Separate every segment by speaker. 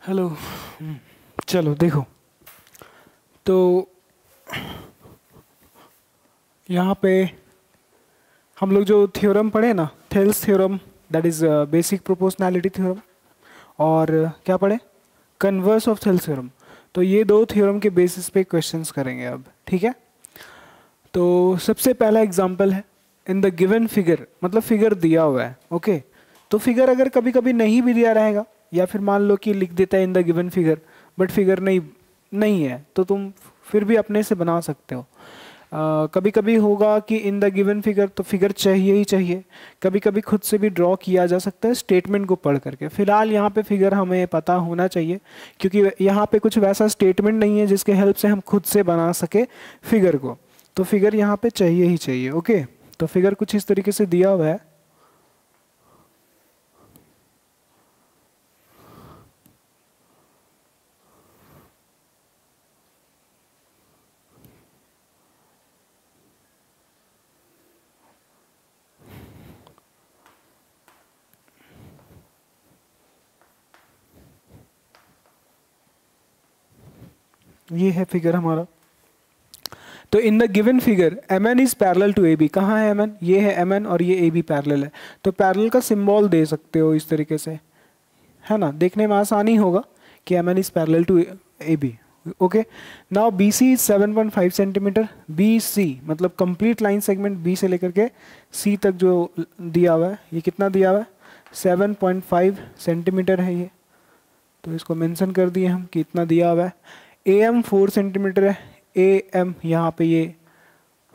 Speaker 1: Hello. चलो देखो, तो यहाँ पे हम लोग जो थ्योरम पढ़े ना, Thales theorem, that is basic proportionality theorem, और क्या पढ़े, कन्वर्स ऑफ थेल्स थ्योरम। तो ये दो थ्योरम के बेसिस पे क्वेश्चंस करेंगे अब, ठीक है। तो सबसे पहला एग्जांपल है इन द गिवन फिगर, मतलब फिगर दिया हुआ है, ओके। तो फिगर अगर कभी कभी नहीं भी दिया रहेगा, या फिर मान लो कि लिख देता है इन the given figure, but figure नहीं नहीं है, तो तुम फिर भी अपने से बना सकते हो। कभी कभी होगा कि इन द गिवन फिगर, तो फिगर चाहिए ही चाहिए। कभी कभी खुद से भी ड्रॉ किया जा सकता है स्टेटमेंट को पढ़ करके। फिलहाल यहाँ पे फिगर हमें पता होना चाहिए, क्योंकि यहाँ पे कुछ वैसा स्टेटमेंट नहीं है जिसके हेल्प से हम खुद से बना सके फिगर को। तो फिगर यहाँ पे चाहिए ही चाहिए, ओके। तो फिगर कुछ इस तरीके से दिया हुआ है। ये है फिगर हमारा। तो in the given figure M N is parallel to A B. कहाँ है एम एन? ये है एम एन, और ये ए बी पैरेलल है। तो पैरेलल का सिंबल दे सकते हो इस तरीके से, है ना, देखने में आसानी होगा कि M N is parallel to A B, okay. Now B C is 7.5 centimetre. B C मतलब कंप्लीट लाइन सेगमेंट बी से लेकर के सी तक जो दिया हुआ है, ये कितना दिया हुआ है? 7.5 सेंटीमीटर है ये। तो इसको मेंशन कर दिए हम कि इतना दिया हुआ है। ए एम 4 सेंटीमीटर है। ए एम यहाँ पे ये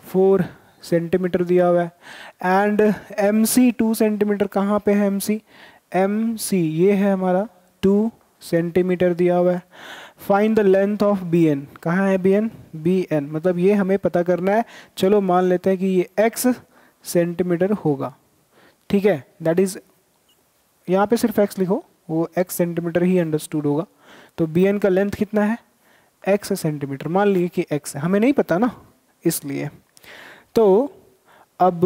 Speaker 1: 4 सेंटीमीटर दिया हुआ है। And M C 2 centimetre. कहाँ पे है एम सी? एम सी ये है हमारा 2 सेंटीमीटर दिया हुआ है। Find the length of B N. कहाँ है बी एन? बी एन मतलब ये हमें पता करना है। चलो मान लेते हैं कि ये एक्स सेंटीमीटर होगा, ठीक है। दैट इज, यहाँ पे सिर्फ एक्स लिखो, वो एक्स सेंटीमीटर ही अंडरस्टूड होगा। तो बी एन का लेंथ कितना है? X centimetre. मान लिए कि एक्स है, हमें नहीं पता ना, इसलिए। तो अब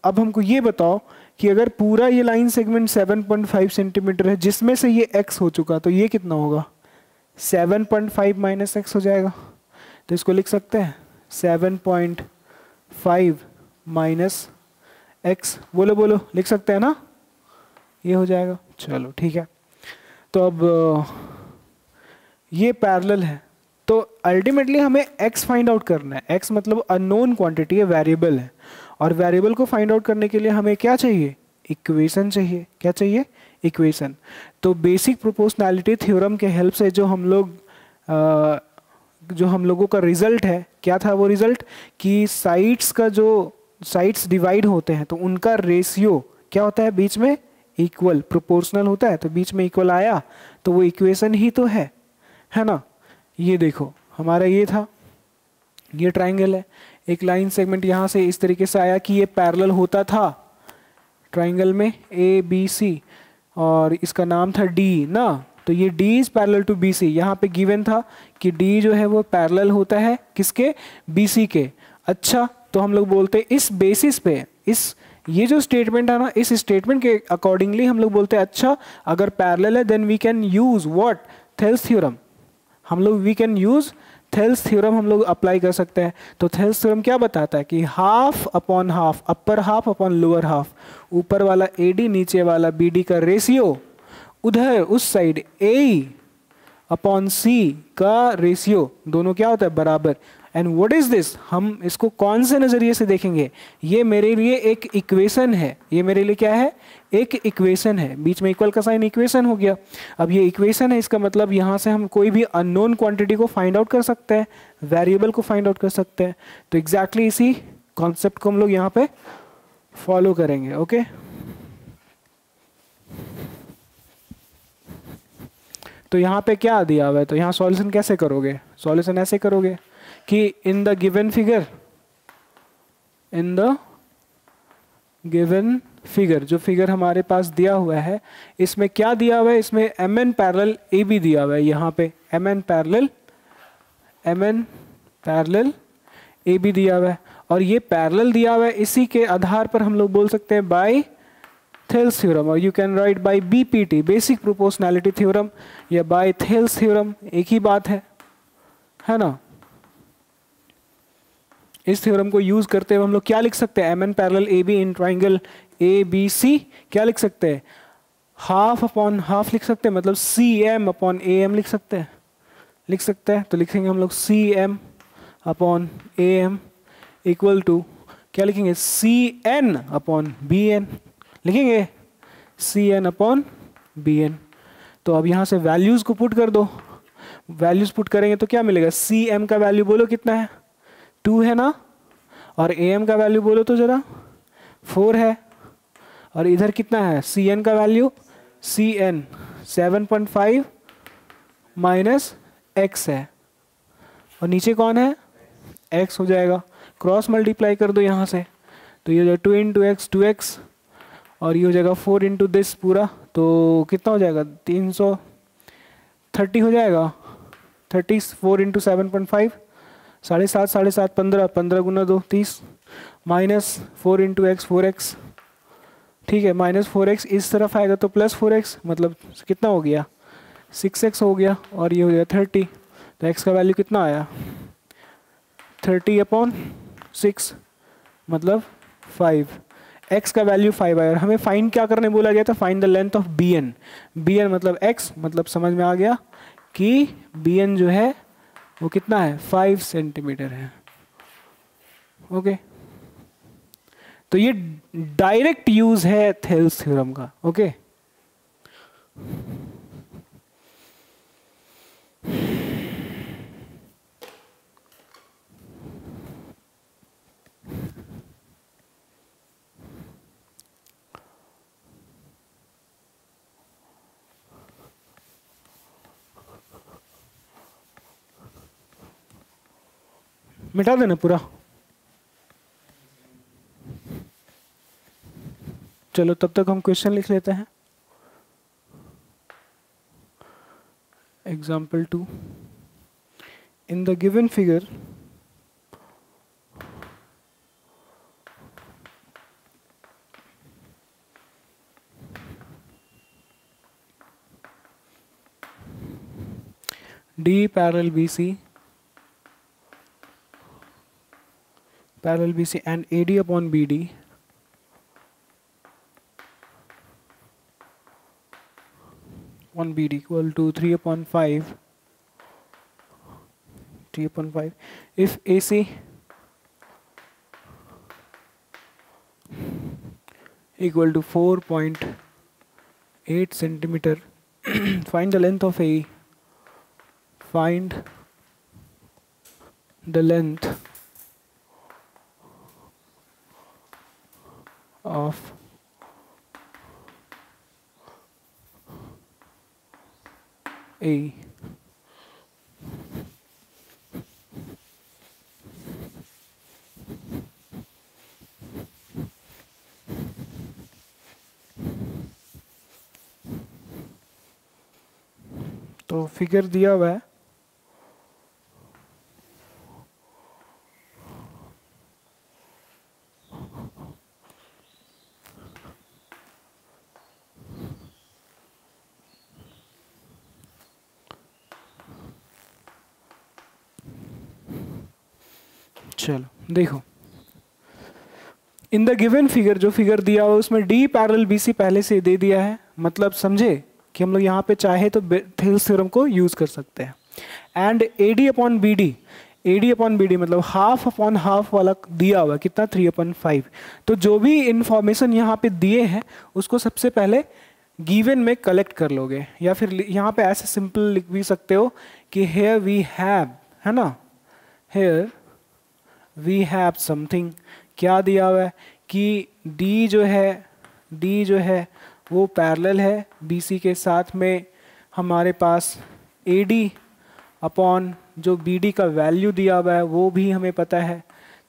Speaker 1: हमको ये बताओ कि अगर पूरा ये लाइन सेगमेंट 7.5 सेंटीमीटर है, जिसमें से ये x हो चुका, तो ये कितना होगा? 7.5 माइनस एक्स हो जाएगा। तो इसको लिख सकते हैं 7.5 माइनस एक्स। बोलो बोलो, लिख सकते हैं ना? ये हो जाएगा। चलो ठीक है। तो अब ये पैरेलल है, तो अल्टीमेटली हमें x फाइंड आउट करना है। x मतलब अननोन क्वांटिटी है, वेरिएबल है। और वेरिएबल को फाइंड आउट करने के लिए हमें क्या चाहिए? इक्वेशन चाहिए। क्या चाहिए? इक्वेशन। तो बेसिक प्रोपोर्शनैलिटी थ्योरम के हेल्प से जो हम लोगों का रिजल्ट है, क्या था वो रिजल्ट? कि साइड्स का जो साइड्स डिवाइड होते हैं तो उनका रेशियो क्या होता है? बीच में इक्वल, प्रोपोर्शनल होता है। तो बीच में इक्वल आया तो वो इक्वेशन ही तो है ना। ये देखो हमारा ये था, ये ट्राइंगल है। एक लाइन सेगमेंट यहाँ से इस तरीके से आया कि ये पैरेलल होता था ट्राइंगल में ए बी सी, और इसका नाम था डी ना। तो ये D is parallel to B C. यहाँ पे गिवन था कि डी जो है वो पैरेलल होता है किसके? बी सी के। अच्छा, तो हम लोग बोलते हैं इस बेसिस पे, इस ये जो स्टेटमेंट है ना, इस स्टेटमेंट के अकॉर्डिंगली हम लोग बोलते हैं अच्छा अगर पैरेलल है then we can use what? Thales theorem. हम लोग we can use Thales theorem हम लोग अप्लाई कर सकते हैं। तो थेल्स थ्योरम क्या बताता है कि half upon half, upper half upon lower half, ऊपर वाला एडी नीचे वाला बीडी का रेशियो उधर उस साइड ए अपॉन सी का रेशियो, दोनों क्या होता है? बराबर। And what is this? हम इसको कौन से नजरिए से देखेंगे? ये मेरे लिए एक इक्वेशन है। ये मेरे लिए क्या है? एक इक्वेशन है। बीच में इक्वल का साइन, इक्वेशन हो गया। अब ये इक्वेशन है, इसका मतलब यहाँ से हम कोई भी अननोन क्वांटिटी को फाइंड आउट कर सकते हैं, वेरिएबल को फाइंड आउट कर सकते हैं। तो एग्जैक्टली इसी कॉन्सेप्ट को हम लोग यहाँ पे फॉलो करेंगे, ओके। तो यहाँ पे क्या दिया हुआ है? तो यहाँ सॉल्यूशन कैसे करोगे? सॉल्यूशन ऐसे करोगे कि in the given figure, in the given figure, जो फिगर हमारे पास दिया हुआ है, इसमें क्या दिया हुआ है? इसमें M N parallel A B दिया हुआ है। यहाँ पे M N parallel A B दिया हुआ है, और ये पैरेलल दिया हुआ है। इसी के आधार पर हम लोग बोल सकते हैं बाय थेल्स थ्योरम, और you can write by BPT, basic proportionality theorem, या बाय थेल्स थ्योरम, एक ही बात है ना। इस थ्योरम को यूज करते हुए हम लोग क्या लिख सकते हैं, M N parallel A B in triangle A B C, क्या लिख सकते हैं, हाफ अपॉन हाफ लिख सकते हैं, मतलब C M upon A M लिख सकते हैं। तो लिखेंगे हम लोग C M upon A M equal to क्या लिखेंगे, C N upon B N, लिखेंगे C N upon B N. तो अब यहाँ से वैल्यूज को पुट कर दो, वैल्यूज पुट करेंगे तो क्या मिलेगा, सी एम का वैल्यू बोलो कितना है, 2 है ना, और ए एम का वैल्यू बोलो तो जरा 4 है, और इधर कितना है सी एन का value, C N 7.5 minus x है, और नीचे कौन है, एक्स हो जाएगा, क्रॉस मल्टीप्लाई कर दो यहाँ से, तो ये हो जाएगा 2 इंटू एक्स 2x, और ये हो जाएगा 4 इंटू दिस पूरा, तो कितना हो जाएगा 330 हो जाएगा, 30 4 इंटू 7.5 7.5 15 15 गुना 2 30, माइनस 4 इंटू एक्स 4x, ठीक है, माइनस 4x इस तरफ आएगा तो प्लस 4x, मतलब कितना हो गया 6x हो गया, और ये हो गया 30, तो x का वैल्यू कितना आया 30/6, मतलब 5, x का वैल्यू 5 आया। हमें फाइंड क्या करने बोला गया था, find the length of B N, मतलब x, मतलब समझ में आ गया कि बी एन जो है वो कितना है 5 सेंटीमीटर है। ओके, तो ये डायरेक्ट यूज है थेल्स थ्योरम का। ओके, मिटा देना पूरा, चलो तब तक हम क्वेश्चन लिख लेते हैं। Example 2, in the given figure D parallel BC and AD upon BD on BD equal to 3/5 if AC equal to 4.8 centimeter find the length of AE, find the length of AE। तो figure दिया हुआ है, चलो देखो, इन the given figure, जो figure दिया हुआ उसमें डी पैरेलल बीसी पहले से दे दिया है, मतलब समझे कि हम लोग यहाँ पे चाहे तो थेल्स थ्योरम को यूज कर सकते हैं। एंड एडी अपॉन बीडी, मतलब हाफ अपॉन हाफ वाला दिया हुआ कितना 3/5। तो जो भी इंफॉर्मेशन यहाँ पे दिए हैं उसको सबसे पहले गिवन में कलेक्ट कर लोगे, या फिर यहाँ पे ऐसे सिंपल लिख भी सकते हो कि हेयर वी हैव, है ना, हेयर वी हैव समथिंग, क्या दिया हुआ है कि D जो है वो पैरेलल है BC के साथ में, हमारे पास AD अपॉन जो BD का वैल्यू दिया हुआ है वो भी हमें पता है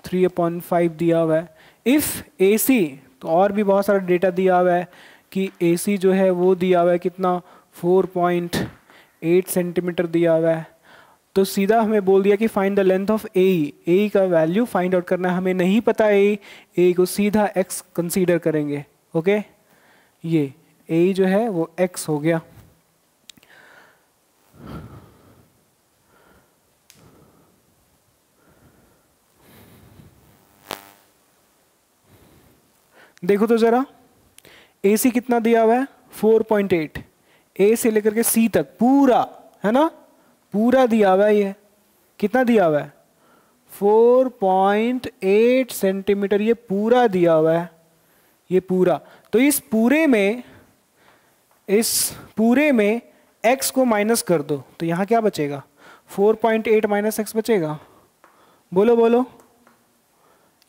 Speaker 1: 3/5 दिया हुआ है। इफ़ AC, तो और भी बहुत सारा डेटा दिया हुआ है कि AC जो है वो दिया हुआ है कितना 4.8 सेंटीमीटर दिया हुआ है, तो सीधा हमें बोल दिया कि फाइंड द लेंथ ऑफ ए का वैल्यू फाइंड आउट करना है, हमें नहीं पता ए को सीधा x कंसीडर करेंगे। ओके, ये ए जो है वो x हो गया। देखो तो जरा, ए सी कितना दिया हुआ है 4.8, ए से लेकर के सी तक पूरा, है ना, पूरा दिया हुआ है। ये कितना दिया हुआ है 4.8 सेंटीमीटर, ये पूरा दिया हुआ है, ये पूरा। तो इस पूरे में x को माइनस कर दो तो यहां क्या बचेगा 4.8 माइनस एक्स बचेगा। बोलो बोलो,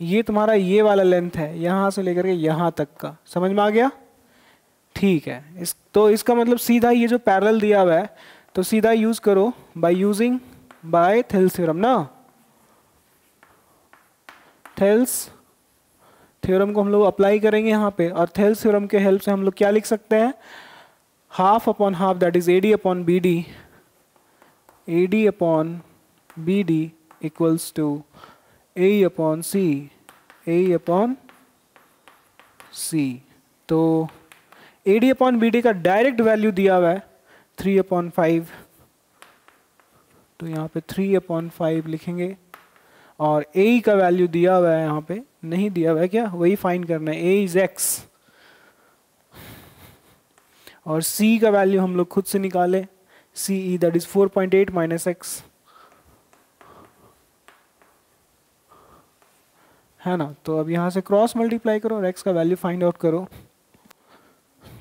Speaker 1: ये तुम्हारा ये वाला लेंथ है यहां से लेकर के यहां तक का, समझ में आ गया? ठीक है, तो इसका मतलब सीधा ये जो पैरेलल दिया हुआ है तो सीधा यूज करो बाय थेल्स थ्योरम ना। थेल्स थ्योरम को हम लोग अप्लाई करेंगे यहाँ पे, और थेल्स थ्योरम के हेल्प से हम लोग क्या लिख सकते हैं, half upon half that is AD upon BD, AD upon BD equals to AE upon C, AE upon C। तो AD अपॉन BD का डायरेक्ट वैल्यू दिया हुआ है 3/5, तो यहाँ पे 3/5 लिखेंगे। और AE का वैल्यू दिया हुआ है, यहाँ पे नहीं दिया हुआ है क्या, वही फाइंड करना है, A इज x, और C का वैल्यू हम लोग खुद से निकाले, CE that is 4.8 minus x, है ना। तो अब यहाँ से क्रॉस मल्टीप्लाई करो और x का वैल्यू फाइंड आउट करो,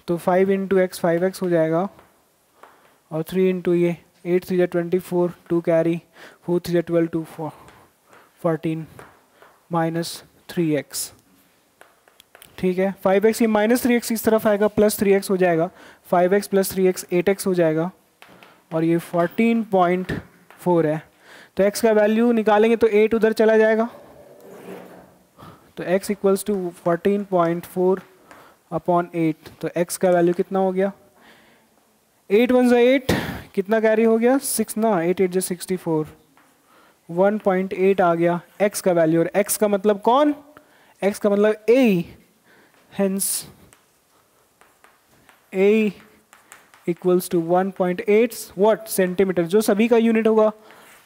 Speaker 1: तो 5 इंटू एक्स 5x हो जाएगा, और 3 इंटू ये 8 3 24, 2 कैरी, 4 3 12 2 14 माइनस 3x। ठीक है, 5x ये माइनस 3x इस तरफ आएगा, प्लस 3x हो जाएगा, 5x प्लस 3x 8x हो जाएगा, और ये 14.4 है। तो x का वैल्यू निकालेंगे तो 8 उधर चला जाएगा, तो x इक्वल्स टू 14.4 अपॉन 8, तो x का वैल्यू कितना हो गया, 8 1 8, कितना कैरी हो गया 6 ना, 8 8 64, 1.8 आ गया x का वैल्यू। और x का मतलब कौन, x का मतलब a, hence a equals to 1.8 what centimetre, जो सभी का यूनिट होगा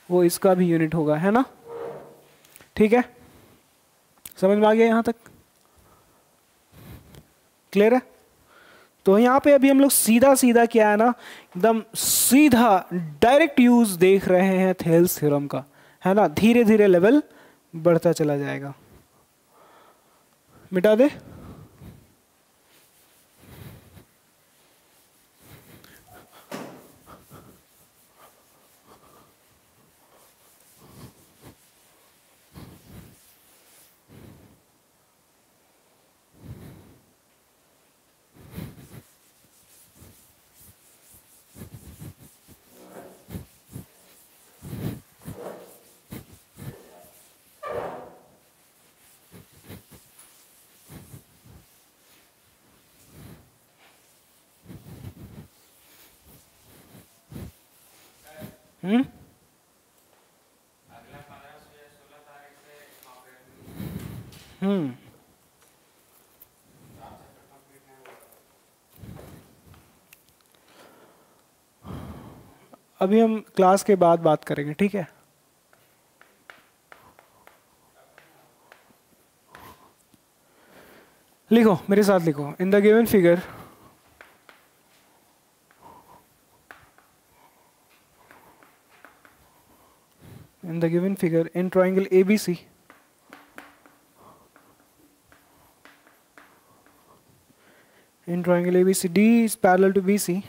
Speaker 1: वो इसका भी यूनिट होगा, है ना। ठीक है, समझ में आ गया यहाँ तक, क्लियर है। तो यहाँ पे अभी हम लोग सीधा सीधा क्या है ना, एकदम सीधा डायरेक्ट यूज देख रहे हैं थेल्स थ्योरम का, है ना। धीरे धीरे लेवल बढ़ता चला जाएगा। मिटा दे, हम्म, अभी हम क्लास के बाद बात करेंगे, ठीक है। लिखो मेरे साथ, लिखो, in the given figure in triangle ABC, D is parallel to BC,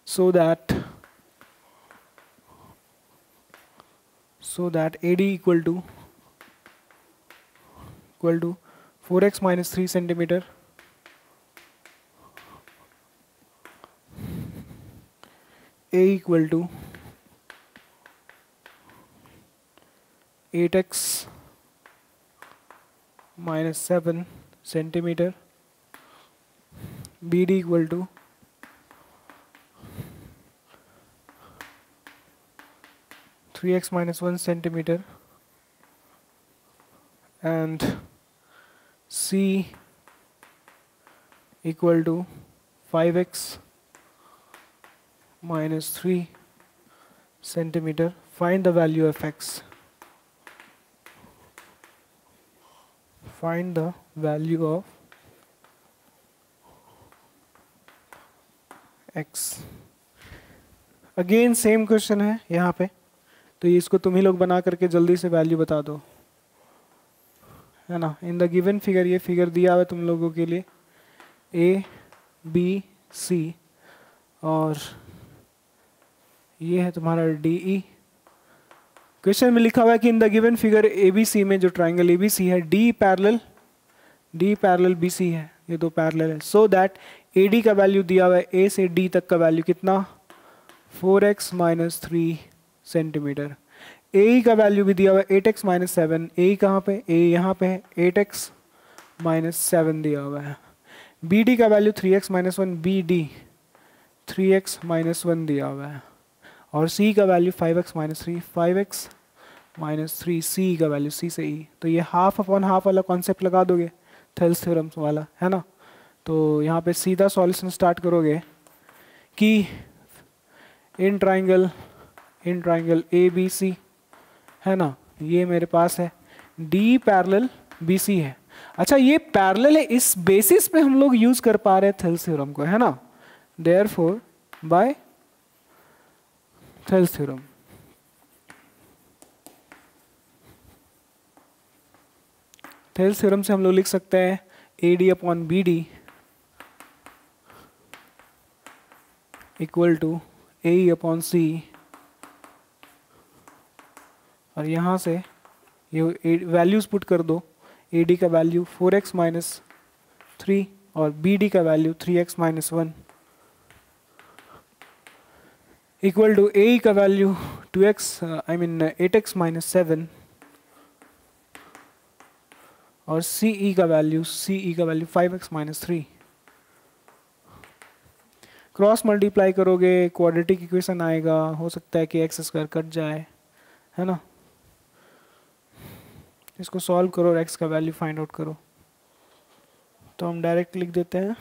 Speaker 1: so that AD equal to 4x minus 3 centimeter, A equal to 8x minus 7 centimeter, BD equal to 3x minus 1 centimeter, and c equal to 5x minus 3 centimeter. Find the value of x. Find the value of x. Again same question है यहाँ पे, तो इसको तुम ही लोग बना करके जल्दी से वैल्यू बता दो, है ना। इन द गिवन फिगर, ये फिगर दिया हुआ है तुम लोगों के लिए, ए बी सी, और ये है तुम्हारा डी ई। क्वेश्चन में लिखा हुआ है कि in the given figure A B C में जो ट्राइंगल ए बी सी है, डी पैरेलल बी सी है, ये दो पैरेलल है, सो दैट ए डी का वैल्यू दिया हुआ है, ए से डी तक का वैल्यू कितना, 4x माइनस 3 सेंटीमीटर। ए ई का वैल्यू भी दिया हुआ है 8x माइनस 7, ए कहाँ पे, ए यहाँ पे है, 8x माइनस 7 दिया हुआ है। बी डी का value 3x minus 1, B D 3x minus 1 दिया हुआ है, और c का value 5x minus 3, 5x minus 3, c का वैल्यू c से e। तो ये हाफ अपॉन हाफ वाला कॉन्सेप्ट लगा दोगे, थेल्स थ्योरम वाला, है ना। तो यहाँ पे सीधा सॉल्यूशन स्टार्ट करोगे कि इन ट्राइंगल ए बी सी, है ना, ये मेरे पास है, डी पैरेलल बी सी है। अच्छा ये पैरेलल है, इस बेसिस पे हम लोग यूज कर पा रहे हैं थेल्स थ्योरम को, है ना। Therefore by Thales theorem, Thales theorem से हम लोग लिख सकते हैं A D upon B D equal to A E upon C, और यहाँ से ये वैल्यूज पुट कर दो, ए डी का वैल्यू 4x माइनस 3 और बी डी का value 3x minus 1 equal to A E का वैल्यू 8x माइनस 7 और सी ई का value 5x minus 3। Cross multiply करोगे क्वाड्रेटिक इक्वेशन आएगा, हो सकता है कि एक्स स्क्वायर कट जाए, है ना। इसको सॉल्व करो और एक्स का वैल्यू फाइंड आउट करो। तो हम डायरेक्ट लिख देते हैं,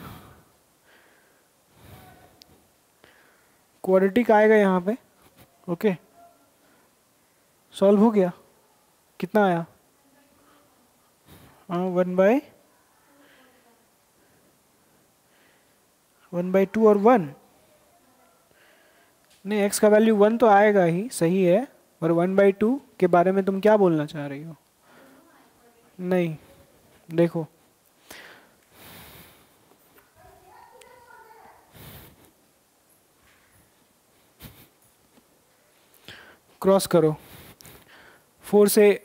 Speaker 1: क्वाड्रेटिक आएगा यहाँ पे, ओके। सॉल्व हो गया, कितना आया, 1/2 और 1, नहीं x का वैल्यू 1 तो आएगा ही, सही है, और 1/2 के बारे में तुम क्या बोलना चाह रही हो। नहीं देखो, क्रॉस करो, 4 से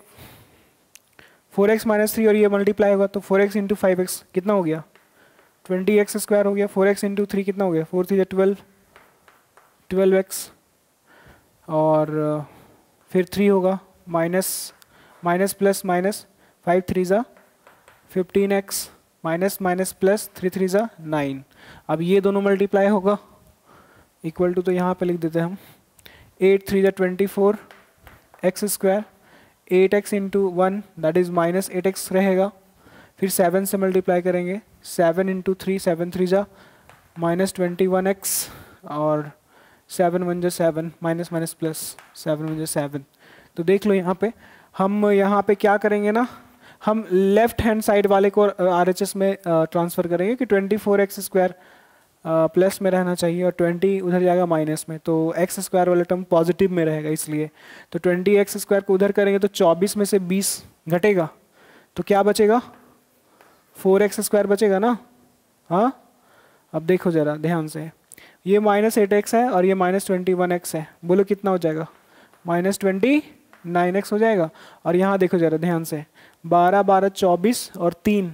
Speaker 1: 4x माइनस 3 और ये मल्टीप्लाई होगा तो 4x इंटू 5x कितना हो गया, 20x स्क्वायर हो गया। 4x इंटू 3 कितना हो गया, 4 3 12x, और फिर 3 होगा, minus plus minus, 5 3 15x, minus minus plus 3 3 9। अब ये दोनों मल्टीप्लाई होगा, इक्वल टू, तो यहाँ पे लिख देते हैं हम 8 3 24 x square, 8x into 1 that is minus 8x रहेगा, फिर 7 से मल्टीप्लाई करेंगे, 7 इंटू 3 7 3 माइनस 21x, और 7 1 7 माइनस माइनस प्लस 7 1 7। तो देख लो यहाँ पे, हम यहाँ पे क्या करेंगे ना, हम लेफ्ट हैंड साइड वाले को RHS में ट्रांसफ़र करेंगे कि 24x स्क्वायर प्लस में रहना चाहिए और 20 उधर जाएगा माइनस में, तो एक्स स्क्वायर वाला टर्म पॉजिटिव में रहेगा इसलिए। तो 20x स्क्वायर को उधर करेंगे तो 24 में से 20 घटेगा, तो क्या बचेगा, 4x स्क्वायर बचेगा ना। हाँ अब देखो ज़रा ध्यान से, ये माइनस 8x है और ये माइनस 21x है, बोलो कितना हो जाएगा, माइनस 29x हो जाएगा। और यहाँ देखो ज़रा ध्यान से, 12 12 24 और 3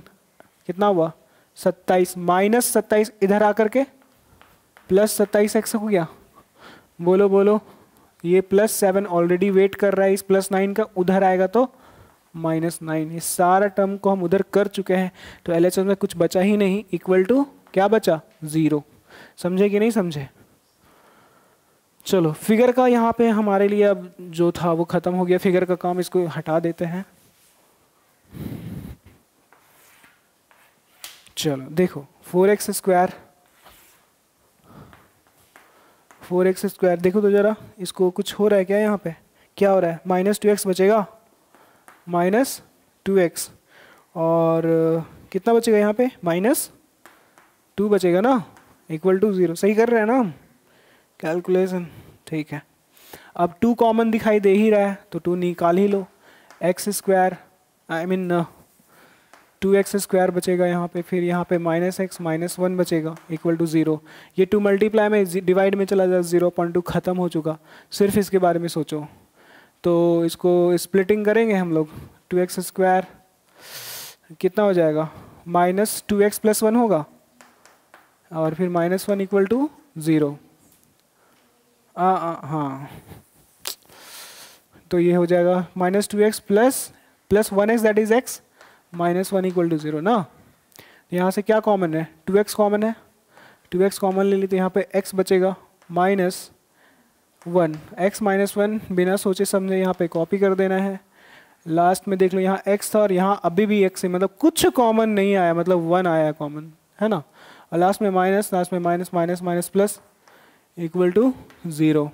Speaker 1: कितना हुआ, 27, माइनस 27 इधर आकर के प्लस 27x हो गया। बोलो बोलो, ये प्लस 7 ऑलरेडी वेट कर रहा है इस प्लस 9 का, उधर आएगा तो माइनस 9। इस सारा टर्म को हम उधर कर चुके हैं, तो LHS में कुछ बचा ही नहीं, इक्वल टू क्या बचा, 0। समझे कि नहीं समझे। चलो फिगर का यहाँ पे हमारे लिए अब जो था वो ख़त्म हो गया, फिगर का काम, इसको हटा देते हैं। चलो देखो 4x², 4x² देखो तो जरा, इसको कुछ हो रहा है क्या यहाँ पे? क्या हो रहा है? -2x बचेगा, -2x, और कितना बचेगा यहाँ पे? -2 बचेगा ना, =0। सही कर रहे हैं ना हम कैलकुलेशन? ठीक है। अब 2 कॉमन दिखाई दे ही रहा है तो 2 निकाल ही लो। x², आई मीन 2x² बचेगा यहाँ पे, फिर यहाँ पे -x -1 बचेगा =0। ये 2 मल्टीप्लाई में डिवाइड में चला जाए, 0.2 ख़त्म हो चुका। सिर्फ इसके बारे में सोचो। तो इसको स्प्लिटिंग करेंगे हम लोग, 2x² कितना हो जाएगा? -2x + 1 होगा, और फिर -1 = 0। हाँ, तो ये हो जाएगा -2x + 1x, that is x, -1 = 0 ना। यहाँ से क्या कॉमन है? 2x कॉमन है, 2x कॉमन ले ली तो यहाँ पे x बचेगा -1, x -1 बिना सोचे समझे यहाँ पे कॉपी कर देना है। लास्ट में देख लो, यहाँ x था और यहाँ अभी भी x है, मतलब कुछ कॉमन नहीं आया, मतलब 1 आया कॉमन, है ना। और लास्ट में माइनस, लास्ट में माइनस माइनस माइनस प्लस =0।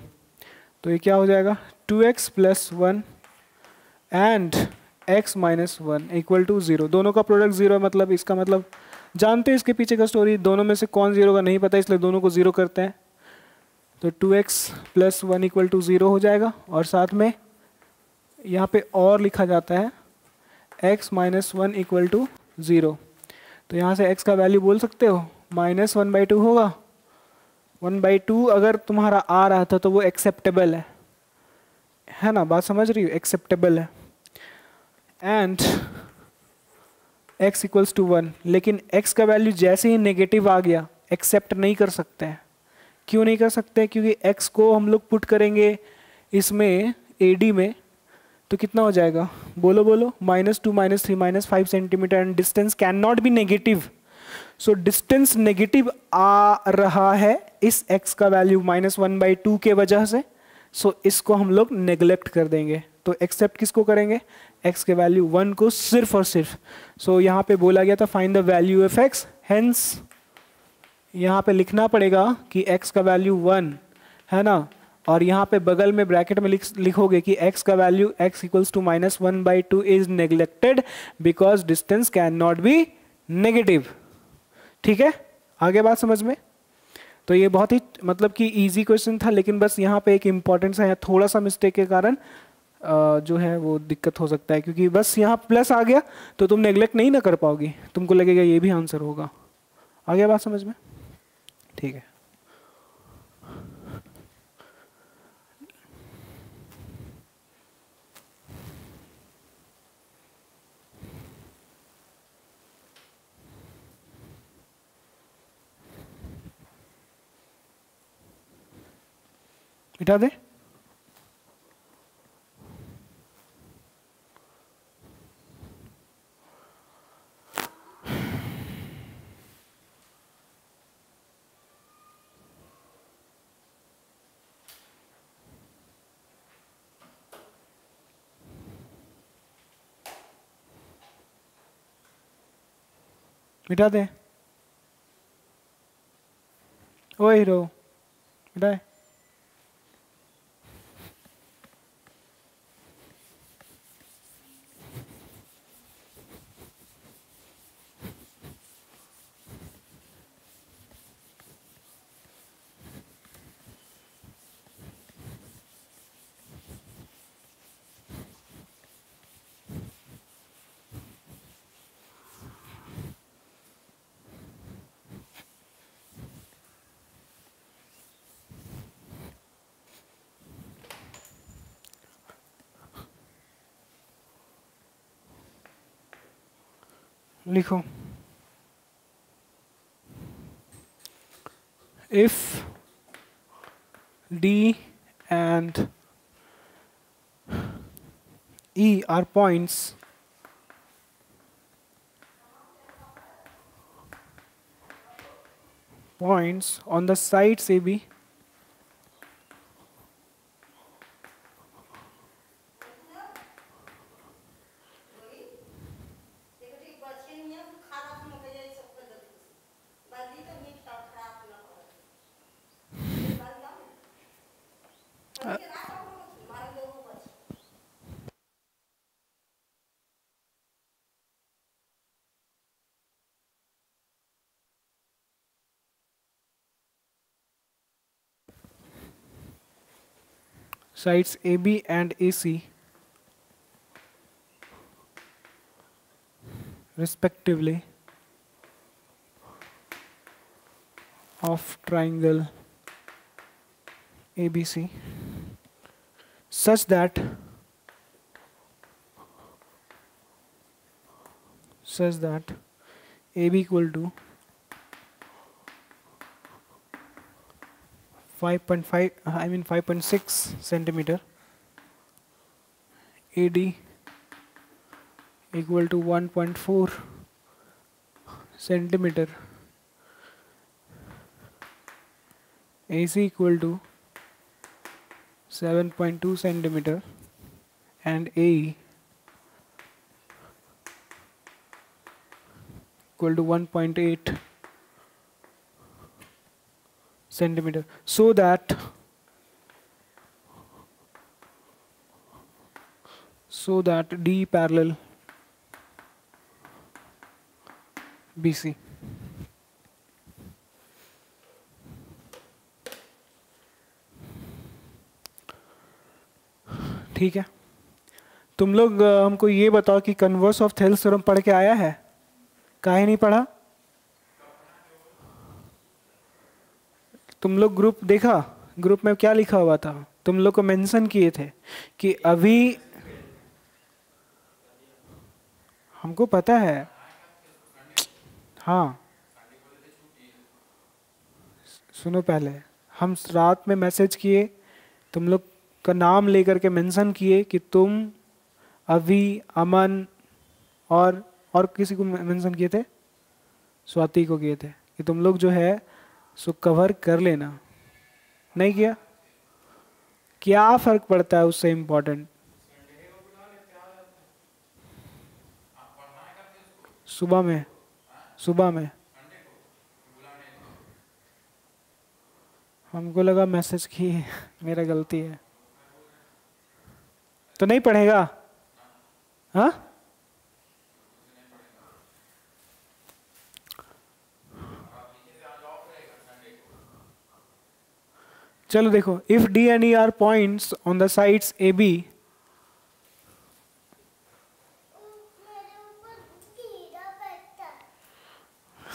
Speaker 1: तो ये क्या हो जाएगा? 2x + 1 and x - 1 = 0। दोनों का प्रोडक्ट 0 है, मतलब इसका मतलब जानते हैं इसके पीछे का स्टोरी। दोनों में से कौन 0 का नहीं पता, इसलिए दोनों को 0 करते हैं। तो 2x + 1 = 0 हो जाएगा, और साथ में यहाँ पे और लिखा जाता है x - 1 = 0। तो यहाँ से x का वैल्यू बोल सकते हो, -1/2 होगा। 1/2 अगर तुम्हारा आ रहा था तो वो एक्सेप्टेबल है ना, बात समझ रही हो? एक्सेप्टेबल है। एंड x = 1, लेकिन x का वैल्यू जैसे ही नेगेटिव आ गया एक्सेप्ट नहीं कर सकते हैं। क्यों नहीं कर सकते? क्योंकि x को हम लोग पुट करेंगे इसमें AD में, तो कितना हो जाएगा? बोलो बोलो। -2 -3 -5 centimetre, and distance can not be negative. So distance negative आ रहा है इस x का वैल्यू -1/2 के वजह से। सो इसको हम लोग नेग्लेक्ट कर देंगे। तो एक्सेप्ट किसको करेंगे? x के वैल्यू 1 को सिर्फ और सिर्फ। सो यहाँ पे बोला गया था find the value of x, hence यहाँ पे लिखना पड़ेगा कि x का वैल्यू 1 है ना, और यहाँ पे बगल में ब्रैकेट में लिखोगे कि x का value x = -1/2 is neglected because distance can not be negative. ठीक है, आगे बात समझ में? तो ये बहुत ही मतलब कि इजी क्वेश्चन था, लेकिन बस यहाँ पे एक इम्पॉर्टेंट सा है, थोड़ा सा मिस्टेक के कारण जो है वो दिक्कत हो सकता है, क्योंकि बस यहाँ प्लस आ गया तो तुम नेग्लेक्ट नहीं ना कर पाओगी, तुमको लगेगा ये भी आंसर होगा। आगे बात समझ में? ठीक है। मिटा दे। मिटा दे। ओए हीरो, मिटाए। लिखो, if D and E are points on the sides AB sides AB and AC respectively of triangle ABC such that AB equal to 5.6 centimeter, AD equal to 1.4 centimeter, AC equal to 7.2 centimeter, and AE equal to 1.8 centimeter, so that D parallel BC. ठीक है, तुम लोग हमको ये बताओ कि converse of Thales theorem पढ़ के आया है? काहे नहीं पढ़ा? तुम लोग ग्रुप देखा? ग्रुप में क्या लिखा हुआ था? तुम लोग को मेंशन किए थे कि अभी हमको पता है। हाँ सुनो, पहले हम रात में मैसेज किए, तुम लोग का नाम लेकर के मेंशन किए कि तुम, अभी, अमन और किसी को मेंशन किए थे, स्वाति को किए थे कि तुम लोग जो है सो कवर कर लेना। नहीं किया? क्या फर्क पड़ता है उससे? इम्पोर्टेंट सुबह में हमको लगा मैसेज की, मेरा गलती है। तो नहीं पढ़ेगा? हाँ चलो देखो, if D and E are points on the sides AB,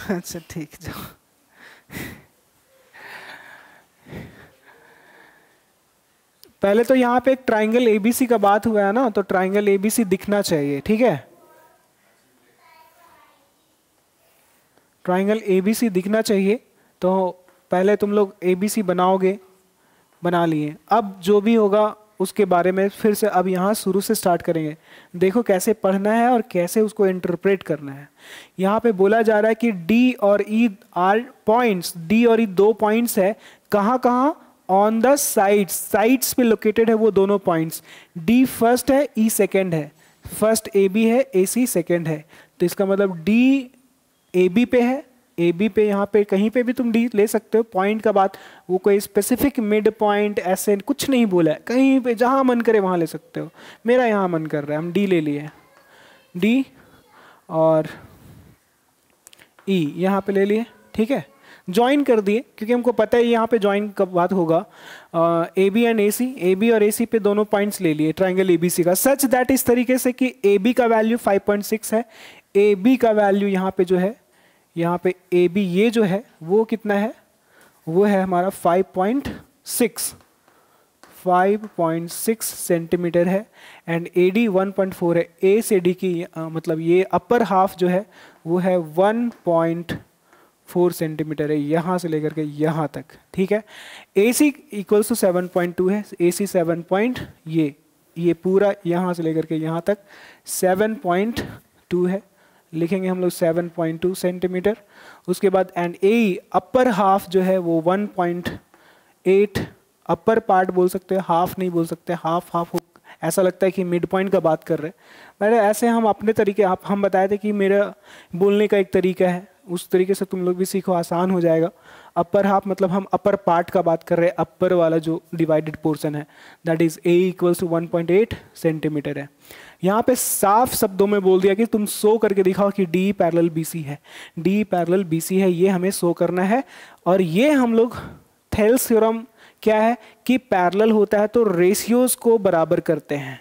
Speaker 1: अच्छा ठीक, जाओ। पहले तो यहाँ पे एक ट्राइंगल ABC का बात हुआ है ना, तो ट्राइंगल ABC दिखना चाहिए, ठीक है? ट्राइंगल ABC दिखना चाहिए, तो पहले तुम लोग ABC बनाओगे, बना लिए। अब जो भी होगा उसके बारे में फिर से अब यहाँ शुरू से स्टार्ट करेंगे। देखो कैसे पढ़ना है और कैसे उसको इंटरप्रेट करना है। यहाँ पे बोला जा रहा है कि D और E आर पॉइंट्स, D और E दो पॉइंट्स है। कहाँ कहाँ? ऑन द साइड्स, साइड्स पे लोकेटेड है वो दोनों पॉइंट्स। D फर्स्ट है, E सेकेंड है। फर्स्ट AB है, AC सेकेंड है। तो इसका मतलब D AB पे है, AB पे, यहाँ पे कहीं पे भी तुम D ले सकते हो। पॉइंट का बात, वो कोई स्पेसिफिक मिड पॉइंट ऐसे कुछ नहीं बोला है, कहीं पे जहाँ मन करे वहाँ ले सकते हो। मेरा यहाँ मन कर रहा है, हम D ले लिए, D और E यहाँ पे ले लिए, ठीक है? ज्वाइन कर दिए क्योंकि हमको पता है यहाँ पे ज्वाइन कब बात होगा। AB एंड AC, AB और AC पे दोनों पॉइंट्स ले लिए ट्राइंगल ABC का, सच दैट इस तरीके से कि AB का वैल्यू 5.6 है, AB का वैल्यू यहाँ पे जो है, यहाँ पे AB ये जो है वो कितना है? वो है हमारा 5.6 सेंटीमीटर है, एंड AD 1.4 है। A से D की मतलब ये अपर हाफ जो है वो है 1.4 सेंटीमीटर है, यहाँ से लेकर के यहाँ तक, ठीक है? AC इक्वल्स टू 7.2 है, AC 7 पॉइंट, ये पूरा यहाँ से लेकर के यहाँ तक 7.2 है, लिखेंगे हम लोग 7.2 सेंटीमीटर। उसके बाद एंड AE अपर हाफ जो है वो 1.8, अपर पार्ट बोल सकते हैं, हाफ नहीं बोल सकते, हाफ ऐसा लगता है कि मिड पॉइंट का बात कर रहे हैं। मैंने ऐसे हम अपने तरीके, हम बताए थे कि मेरा बोलने का एक तरीका है, उस तरीके से तुम लोग भी सीखो, आसान हो जाएगा। अपर हाफ मतलब हम अपर पार्ट का बात कर रहे हैं, अपर वाला जो डिवाइडेड पोर्शन है, that is AE equals to 1.8 centimetre है। यहाँ पे साफ शब्दों में बोल दिया कि तुम शो करके दिखाओ कि D पैरेलल BC है, D पैरेलल BC है, ये हमें शो करना है। और ये हम लोग थेल्स थ्योरम क्या है कि पैरेलल होता है तो रेशियोज को बराबर करते हैं।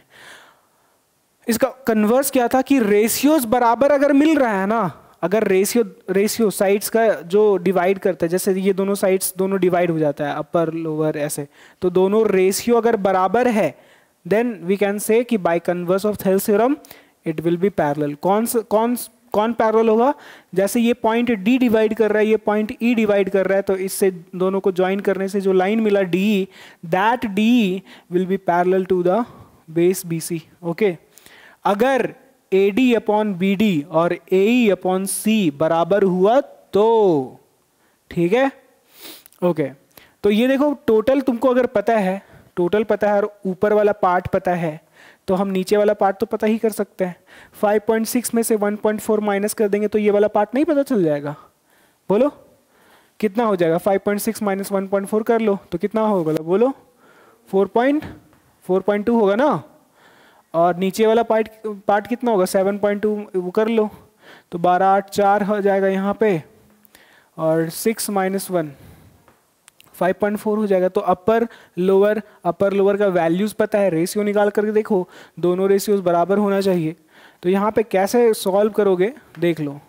Speaker 1: इसका कन्वर्स क्या था कि रेशियोज बराबर अगर मिल रहा है ना, अगर रेशियो साइड्स का जो डिवाइड करता है, जैसे ये दोनों साइड्स दोनों डिवाइड हो जाता है अपर लोअर ऐसे, तो दोनों रेशियो अगर बराबर है देन वी कैन से कि bye converse of Thales theorem it will be parallel. कौन पैरेलल होगा? जैसे ये पॉइंट डी डिवाइड कर रहा है, ये पॉइंट ई डिवाइड कर रहा है, तो इससे दोनों को ज्वाइन करने से जो लाइन मिला D, that D will be parallel to the base BC. Okay, अगर AD अपॉन BD और AE अपॉन C बराबर हुआ तो ठीक है। ओके, तो ये देखो टोटल तुमको अगर पता है, टोटल पता है और ऊपर वाला पार्ट पता है, तो हम नीचे वाला पार्ट तो पता ही कर सकते हैं। 5.6 में से 1.4 माइनस कर देंगे तो ये वाला पार्ट नहीं पता चल जाएगा? बोलो कितना हो जाएगा? 5.6 माइनस 1.4 कर लो तो कितना होगा? बोलो 4.2 होगा ना। और नीचे वाला पार्ट कितना होगा? 7.2 वो कर लो तो 12 8 4 हो जाएगा यहाँ पे, और 6 माइनस 1 5.4 हो जाएगा। तो अपर लोअर का वैल्यूज पता है, रेशियो निकाल करके देखो, दोनों रेशियोज बराबर होना चाहिए। तो यहाँ पे कैसे सॉल्व करोगे देख लो।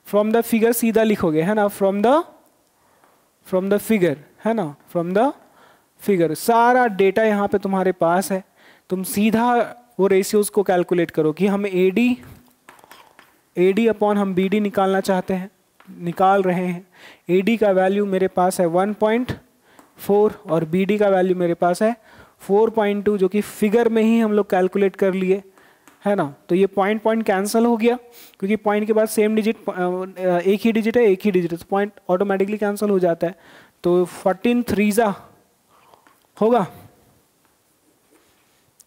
Speaker 1: फ्रॉम द फिगर सीधा लिखोगे है ना, फ्रॉम द फिगर है ना, फ्रॉम द फिगर सारा डेटा यहाँ पे तुम्हारे पास है। तुम सीधा वो रेशियोज को कैलकुलेट करो कि हम AD अपॉन हम BD निकालना चाहते हैं, निकाल रहे हैं। AD का वैल्यू मेरे पास है 1.4 और BD का वैल्यू मेरे पास है 4.2, जो कि फिगर में ही हम लोग कैलकुलेट कर लिए है ना। तो ये पॉइंट कैंसिल हो गया क्योंकि पॉइंट के बाद सेम डिजिट, एक ही डिजिट है, तो पॉइंट ऑटोमेटिकली कैंसिल हो जाता है। तो 14 3 होगा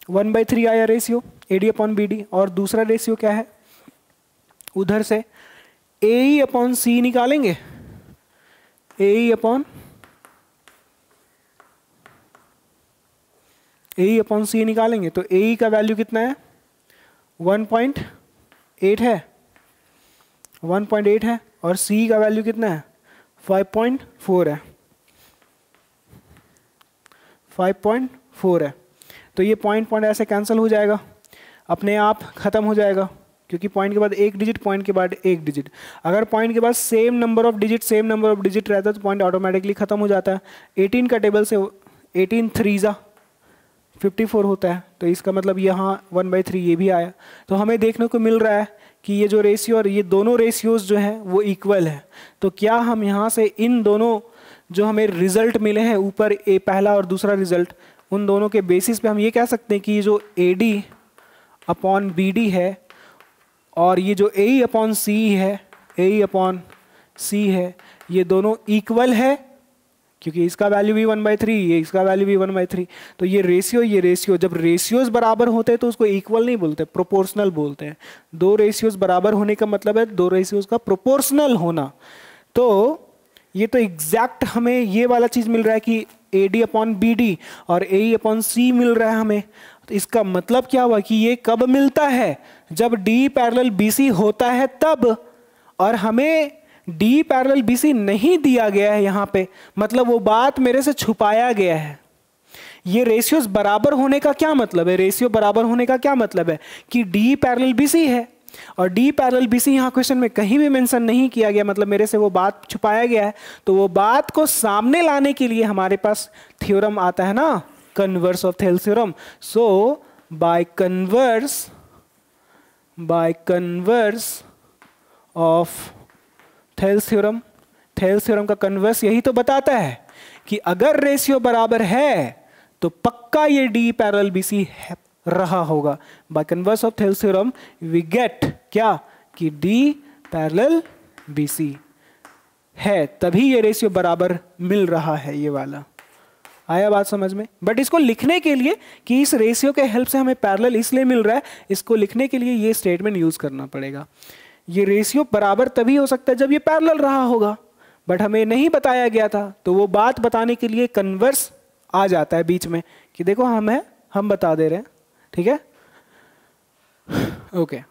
Speaker 1: 1/3 आया रेशियो AD अपॉन BD। और दूसरा रेशियो क्या है? उधर से AE अपॉन C निकालेंगे, AE अपॉन C निकालेंगे तो AE का वैल्यू कितना है? 1.8 है, 1.8 है, और C का वैल्यू कितना है? 5.4 है, 5.4 है। तो ये पॉइंट ऐसे कैंसिल हो जाएगा, अपने आप खत्म हो जाएगा, क्योंकि पॉइंट के बाद एक डिजिट, पॉइंट के बाद एक डिजिट। अगर पॉइंट के बाद सेम नंबर ऑफ डिजिट रहता है तो पॉइंट ऑटोमेटिकली खत्म हो जाता है। 18 का टेबल से 18 3 54 होता है, तो इसका मतलब यहाँ 1/3 ये भी आया। तो हमें देखने को मिल रहा है कि ये जो रेशियो और ये दोनों रेशियोज जो हैं वो इक्वल है। तो क्या हम यहाँ से इन दोनों जो हमें रिजल्ट मिले हैं ऊपर, ए पहला और दूसरा रिजल्ट, उन दोनों के बेसिस पे हम ये कह सकते हैं कि ये जो AD अपॉन BD है और ये जो AE अपॉन C है, ये दोनों इक्वल है, क्योंकि इसका वैल्यू भी 1/3, ये इसका वैल्यू भी 1/3। तो ये रेशियो जब रेशियोज बराबर होते हैं तो उसको इक्वल नहीं बोलते, प्रोपोर्शनल बोलते हैं। दो रेशियोज बराबर होने का मतलब है दो रेशियोज का प्रोपोर्शनल होना। तो ये तो एग्जैक्ट हमें ये वाला चीज मिल रहा है कि AD अपॉन BD और AE अपॉन C मिल रहा है हमें। तो इसका मतलब क्या हुआ कि ये कब मिलता है? जब D पैरेलल BC होता है तब, और हमें D पैरेलल BC नहीं दिया गया है यहाँ पे, मतलब वो बात मेरे से छुपाया गया है। ये रेशियोज बराबर होने का क्या मतलब है? रेशियो बराबर होने का क्या मतलब है कि D पैरेलल BC है, और D पैरेलल BC यहाँ क्वेश्चन में कहीं भी मेंशन नहीं किया गया, मतलब मेरे से वो बात छुपाया गया है। तो वो बात को सामने लाने के लिए हमारे पास थ्योरम आता है ना, converse of Thales theorem. So by converse of Thales theorem का कन्वर्स यही तो बताता है कि अगर रेशियो बराबर है तो पक्का ये D पैरेलल BC है रहा होगा। By converse of Thales theorem we get क्या कि D पैरेलल BC है, तभी ये रेशियो बराबर मिल रहा है। ये वाला आया बात समझ में? बट इसको लिखने के लिए कि इस रेशियो के हेल्प से हमें पैरेलल इसलिए मिल रहा है, इसको लिखने के लिए ये स्टेटमेंट यूज करना पड़ेगा। ये रेशियो बराबर तभी हो सकता है जब ये पैरेलल रहा होगा, बट हमें नहीं बताया गया था। तो वो बात बताने के लिए कन्वर्स आ जाता है बीच में कि देखो हम बता दे रहे हैं, ठीक है? ओके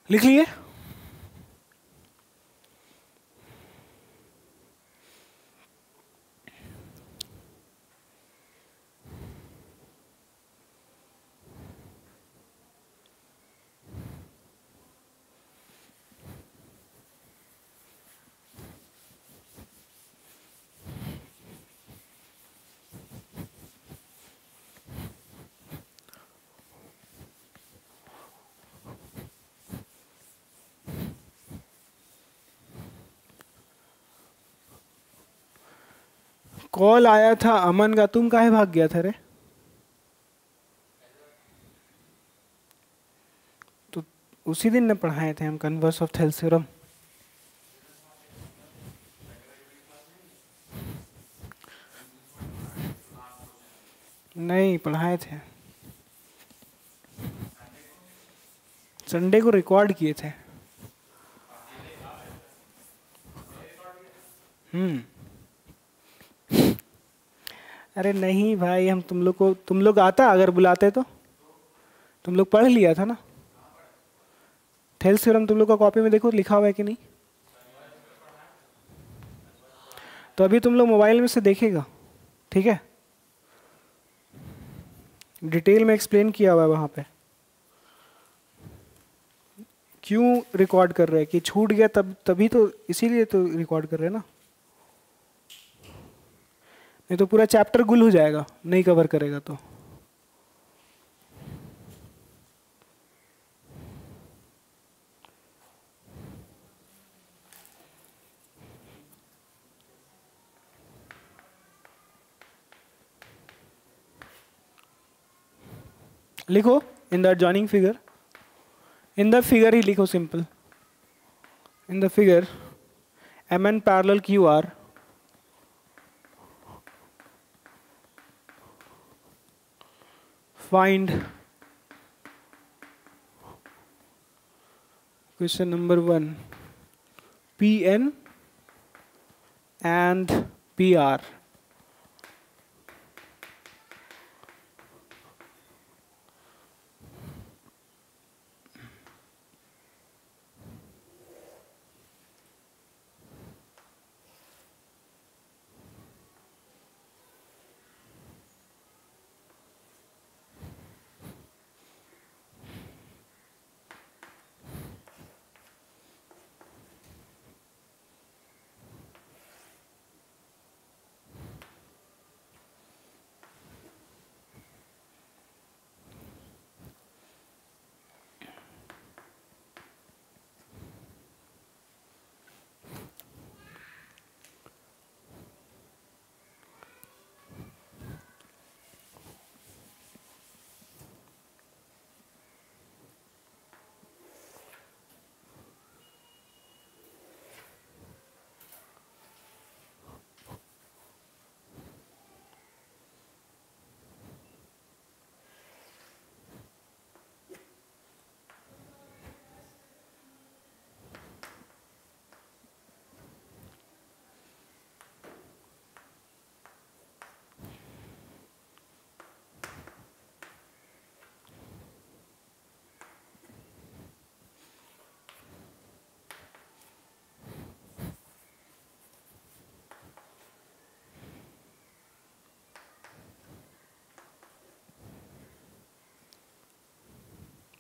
Speaker 1: लिख लिए? कॉल आया था अमन का, तुम काहे भाग गया था रे? तो उसी दिन ने पढ़ाए थे हम कन्वर्स ऑफ थेल्स थ्योरम। नहीं पढ़ाए थे, संडे को रिकॉर्ड किए थे। अरे नहीं भाई, हम तुम लोग आता अगर बुलाते तो तुम लोग पढ़ लिया था ना। थेल्स थ्योरम तुम लोग का कॉपी में देखो लिखा हुआ है कि नहीं। तो अभी तुम लोग मोबाइल में से देखेगा, ठीक है? डिटेल में एक्सप्लेन किया हुआ है वहां पे। क्यों रिकॉर्ड कर रहे हैं कि छूट गया तब, तभी तो इसीलिए तो रिकॉर्ड कर रहे हैं ना, नहीं तो पूरा चैप्टर गुल हो जाएगा नहीं कवर करेगा तो। लिखो in the joining figure, in the figure ही लिखो simple. In the figure mn parallel QR find question number 1 Pn and PR।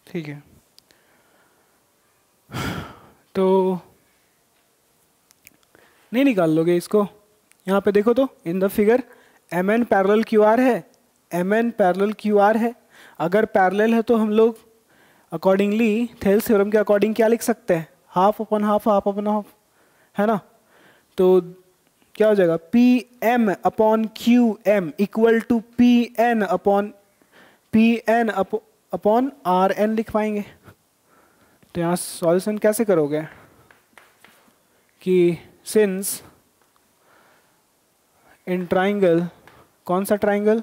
Speaker 1: ठीक है, तो नहीं निकाल लोगे इसको? यहाँ पे देखो तो in the figure mn parallel QR है, mn पैरेलल QR है। अगर पैरेलल है तो हम लोग अकॉर्डिंगली थेल्स थ्योरम के अकॉर्डिंग क्या लिख सकते हैं? Half upon half, half upon half, है ना? तो क्या हो जाएगा? PM upon QM equal to PN upon RN लिख पाएंगे। तो यहाँ सॉल्यूशन कैसे करोगे कि सिंस इन ट्राइंगल, कौन सा ट्राइंगल?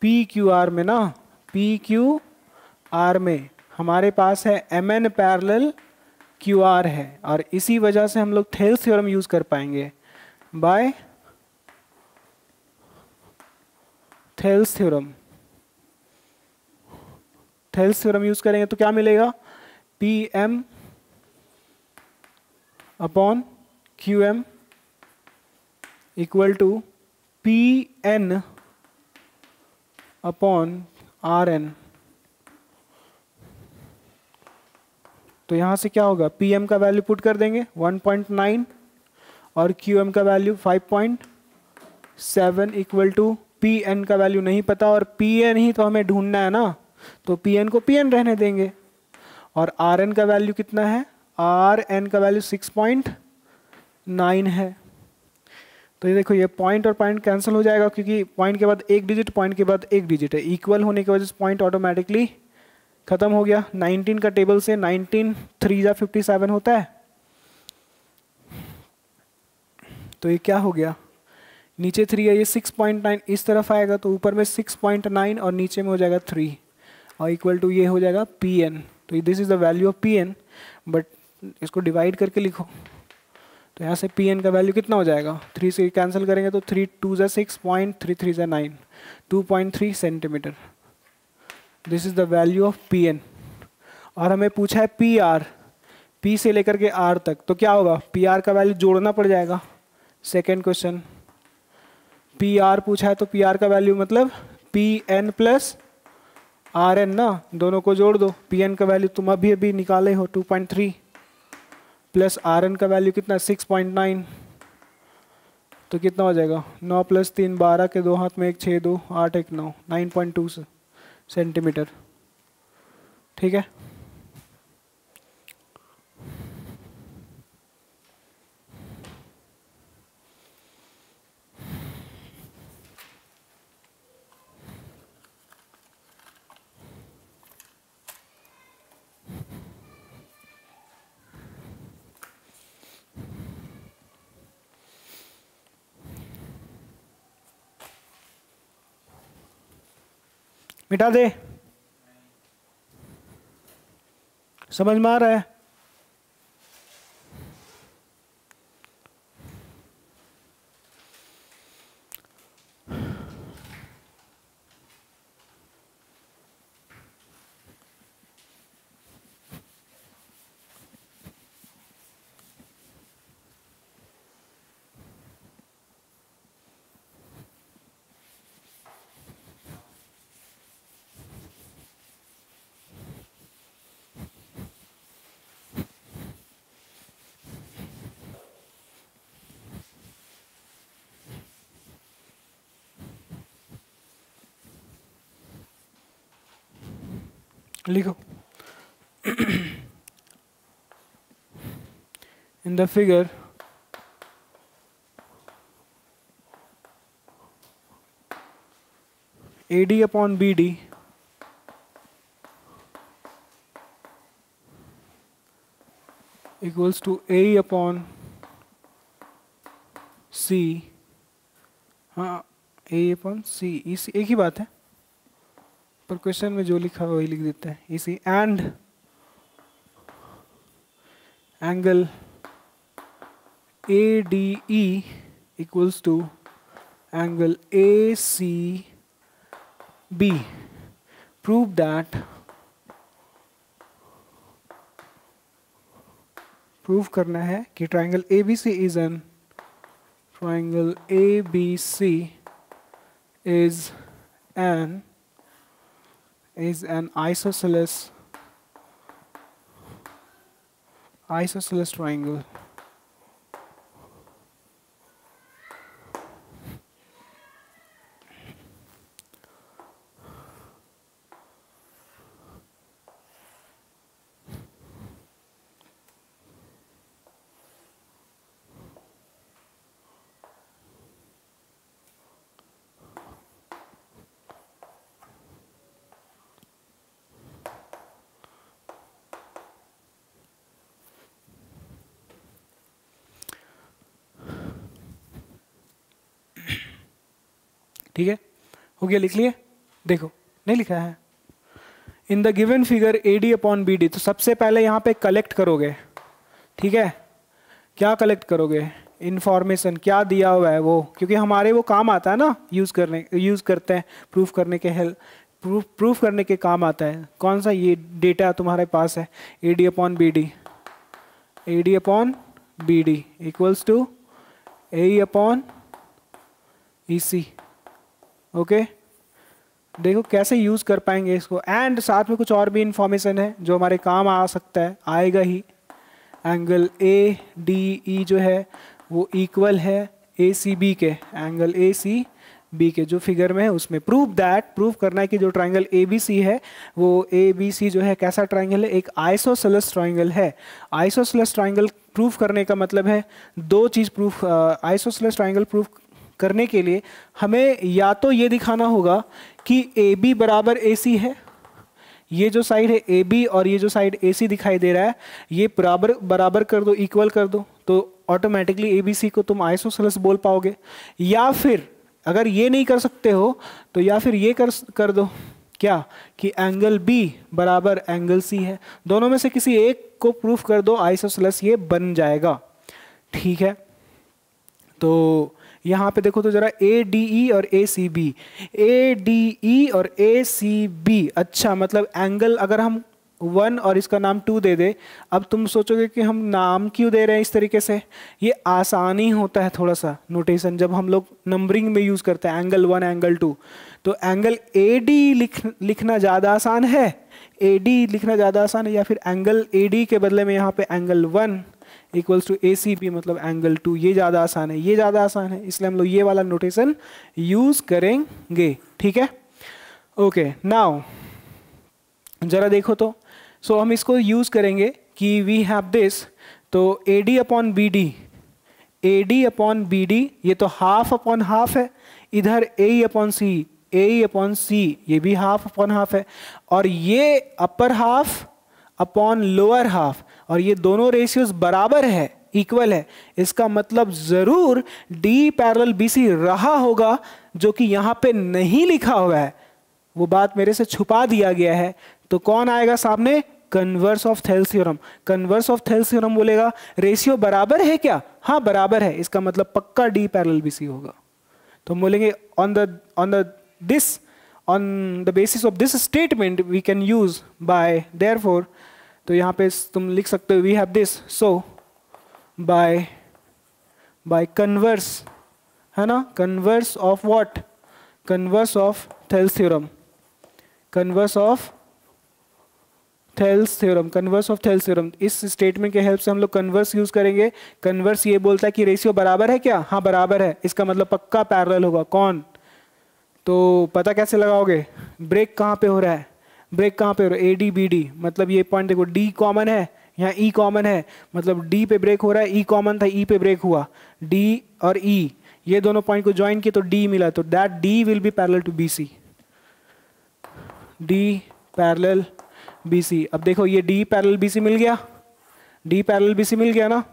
Speaker 1: PQR में ना, PQR में हमारे पास है mn पैरेलल QR है, और इसी वजह से हम लोग थेल्स थ्योरम यूज कर पाएंगे by Thales theorem. Thales theorem use करेंगे तो क्या मिलेगा? P M upon Q M equal to P N upon R N. तो यहाँ से क्या होगा, पी एम का वैल्यू पुट कर देंगे 1.9 और क्यू एम का value 5.7 equal to P N का वैल्यू नहीं पता और पी एन ही तो हमें ढूंढना है ना, तो पी एन को पी एन रहने देंगे। और आर एन का वैल्यू कितना है, आर एन का वैल्यू 6.9 है। तो ये देखो, ये पॉइंट और पॉइंट कैंसिल हो जाएगा क्योंकि पॉइंट के बाद एक डिजिट, पॉइंट के बाद एक डिजिट है। इक्वल होने की वजह से पॉइंट ऑटोमेटिकली खत्म हो गया। 19 का टेबल से 19 3 जा 57 होता है। तो ये क्या हो गया, नीचे 3 है, ये 6.9 इस तरफ आएगा तो ऊपर में 6.9 और नीचे में हो जाएगा 3 और इक्वल टू ये हो जाएगा पी एन। तो this is the value of P N, but इसको डिवाइड करके लिखो तो यहाँ से पी एन का वैल्यू कितना हो जाएगा, 3 से कैंसिल करेंगे तो 3 2 जा 6, 3 3 जा 9, 2.3 centimetre. This is the value of P N. और हमें पूछा है पी आर, पी से लेकर के आर तक, तो क्या होगा, पी आर का वैल्यू जोड़ना पड़ जाएगा। सेकेंड क्वेश्चन, पी आर पूछा है तो पी आर का वैल्यू मतलब P N plus R N ना, दोनों को जोड़ दो। पी एन का वैल्यू तुम अभी अभी निकाले हो 2.3 प्लस आर एन का वैल्यू कितना 6.9, तो कितना हो जाएगा 9 + 3 12 के 2 हाथ में 1 6 2 8 1 9 9.2 सेंटीमीटर। ठीक है, मिटा दे, समझ में आ रहा है। लिखो, in the figure AD upon BD equals to AE upon C। हाँ, A upon C, इसी एक ही बात है, पर क्वेश्चन में जो लिखा है वही लिख देते हैं। इसी and angle ADE equals to angle ACB। Prove that, prove करना है कि triangle ABC is an triangle ABC is an isosceles triangle. ठीक है, हो गया, लिख लिए। देखो, नहीं लिखा है। इन the given figure AD upon BD, तो सबसे पहले यहाँ पे कलेक्ट करोगे। ठीक है, क्या कलेक्ट करोगे, इंफॉर्मेशन क्या दिया हुआ है वो, क्योंकि हमारे वो काम आता है ना, यूज करते हैं प्रूफ करने के प्रूफ करने के काम आता है। कौन सा? ये डेटा तुम्हारे पास है, AD upon BD, AD upon BD equals to AE upon EC। Okay, देखो कैसे यूज कर पाएंगे इसको। एंड साथ में कुछ और भी इंफॉर्मेशन है जो हमारे काम आ सकता है, आएगा ही। एंगल ADE जो है वो इक्वल है ACB के, एंगल ACB के जो फिगर में है उसमें। प्रूफ करना है कि जो ट्राइंगल ABC है वो ABC जो है कैसा ट्राइंगल है? एक आइसोसेलेस ट्राइंगल है। आइसोसेलेस ट्राइंगल प्रूफ करने का मतलब है दो चीज प्रूफ। आइसोसेलेस ट्राइंगल प्रूफ करने के लिए हमें या तो ये दिखाना होगा कि AB बराबर AC है, ये जो साइड है AB और ये जो साइड AC दिखाई दे रहा है ये बराबर बराबर कर दो, इक्वल कर दो, तो ऑटोमेटिकली ABC को तुम आइसोसेलेस बोल पाओगे। या फिर अगर ये नहीं कर सकते हो तो या फिर ये कर दो क्या, कि एंगल B बराबर एंगल C है। दोनों में से किसी एक को प्रूफ कर दो, आइसोसेलेस ये बन जाएगा। ठीक है, तो यहाँ पे देखो तो जरा ADE और ACB, ADE और ACB, अच्छा मतलब एंगल अगर हम 1 और इसका नाम 2 दे दे। अब तुम सोचोगे कि हम नाम क्यों दे रहे हैं इस तरीके से, ये आसानी होता है थोड़ा सा नोटेशन जब हम लोग नंबरिंग में यूज करते हैं, एंगल 1 एंगल 2। तो एंगल AD लिखना ज़्यादा आसान है, AD लिखना ज़्यादा आसान है, या फिर एंगल AD के बदले में यहाँ पे एंगल 1 इक्वल्स टू ACB मतलब एंगल 2, ये ज़्यादा आसान है, ये ज़्यादा आसान है, इसलिए हम लोग ये वाला नोटेशन यूज करेंगे। ठीक है, ओके। नाउ जरा देखो तो, सो हम इसको यूज करेंगे कि वी हैव दिस, तो AD upon BD, AD upon BD ये तो हाफ अपॉन हाफ है, इधर AE upon C, AE upon C ये भी हाफ अपॉन हाफ है, और ये upper half upon lower half, और ये दोनों रेशियोज बराबर है, इक्वल है। इसका मतलब जरूर D पैरेलल BC रहा होगा, जो कि यहाँ पे नहीं लिखा हुआ है, वो बात मेरे से छुपा दिया गया है। तो कौन आएगा सामने? Converse of Thales theorem. Converse of Thales theorem बोलेगा रेशियो बराबर है क्या? हाँ बराबर है, इसका मतलब पक्का D पैरेलल BC होगा। तो हम बोलेंगे on the basis of this statement we can use by therefore, तो यहाँ पे तुम लिख सकते हो we have this, so by converse, है ना, converse of what? Converse of Thales theorem, converse of Thales theorem, converse of Thales theorem. इस स्टेटमेंट के हेल्प से हम लोग कन्वर्स यूज करेंगे। कन्वर्स ये बोलता है कि रेशियो बराबर है क्या? हाँ बराबर है, इसका मतलब पक्का पैरेलल होगा। कौन? तो पता कैसे लगाओगे? ब्रेक कहाँ पे हो रहा है? ब्रेक कहाँ पे हो रहा है? AD BD, मतलब ये पॉइंट देखो D कॉमन है, यहाँ E कॉमन है, मतलब D पे ब्रेक हो रहा है, E कॉमन था, E पे ब्रेक हुआ, D और E ये दोनों पॉइंट को ज्वाइन किए तो D मिला, तो that D will be parallel to BC, D parallel BC। अब देखो ये D पैरेलल BC मिल गया, D पैरेलल BC मिल गया ना।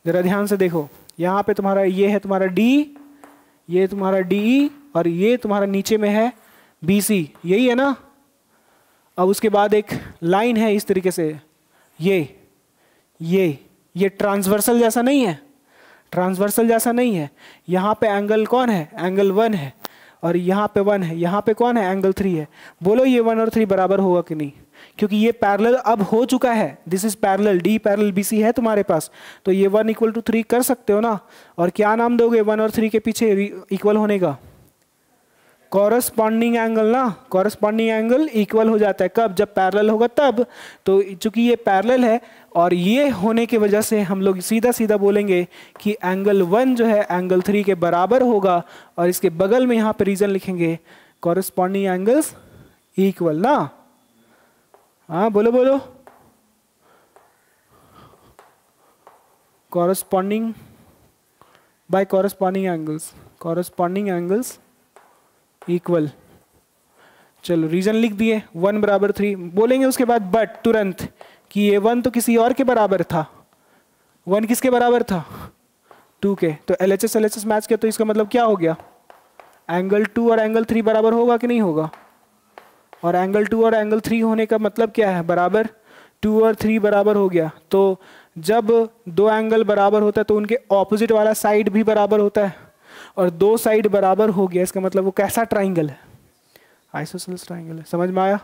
Speaker 1: जरा ध्यान से देखो, यहाँ पे तुम्हारा ये है तुम्हारा D, ये तुम्हारा DE, और ये तुम्हारा नीचे में है BC, यही है ना। अब उसके बाद एक लाइन है इस तरीके से, ये ट्रांसवर्सल जैसा नहीं है, ट्रांसवर्सल जैसा नहीं है। यहाँ पे एंगल कौन है? एंगल 1 है, और यहाँ पे 1 है, यहाँ पे कौन है? एंगल 3 है। बोलो ये 1 और 3 बराबर होगा कि नहीं? क्योंकि ये पैरेलल अब हो चुका है, this is parallel, D parallel BC है तुम्हारे पास, तो ये 1 इक्वल टू 3 कर सकते हो ना। और क्या नाम दोगे 1 और 3 के पीछे इक्वल होने का? कॉरस्पॉन्डिंग एंगल ना। कॉरस्पॉन्डिंग एंगल इक्वल हो जाता है कब? जब पैरेलल होगा तब। तो चूंकि ये पैरेलल है और ये होने की वजह से हम लोग सीधा सीधा बोलेंगे कि एंगल 1 जो है एंगल 3 के बराबर होगा, और इसके बगल में यहाँ पे रीजन लिखेंगे कॉरस्पॉन्डिंग एंगल्स इक्वल ना। हाँ बोलो बोलो, corresponding by corresponding angles, corresponding angles equal. चलो रीजन लिख दिए, 1 बराबर 3 बोलेंगे उसके बाद बट तुरंत कि ये 1 तो किसी और के बराबर था। 1 किसके बराबर था? 2 के। तो LHS LHS मैच किया, तो इसका मतलब क्या हो गया? एंगल 2 और एंगल 3 बराबर होगा कि नहीं होगा? और एंगल 2 और एंगल 3 होने का मतलब क्या है? बराबर। 2 और 3 बराबर हो गया, तो जब दो एंगल बराबर होता है तो उनके ऑपोजिट वाला साइड भी बराबर होता है, और 2 साइड बराबर हो गया, इसका मतलब वो कैसा ट्राइंगल है? आइसोसेलेस ट्राइंगल है, समझ में आया?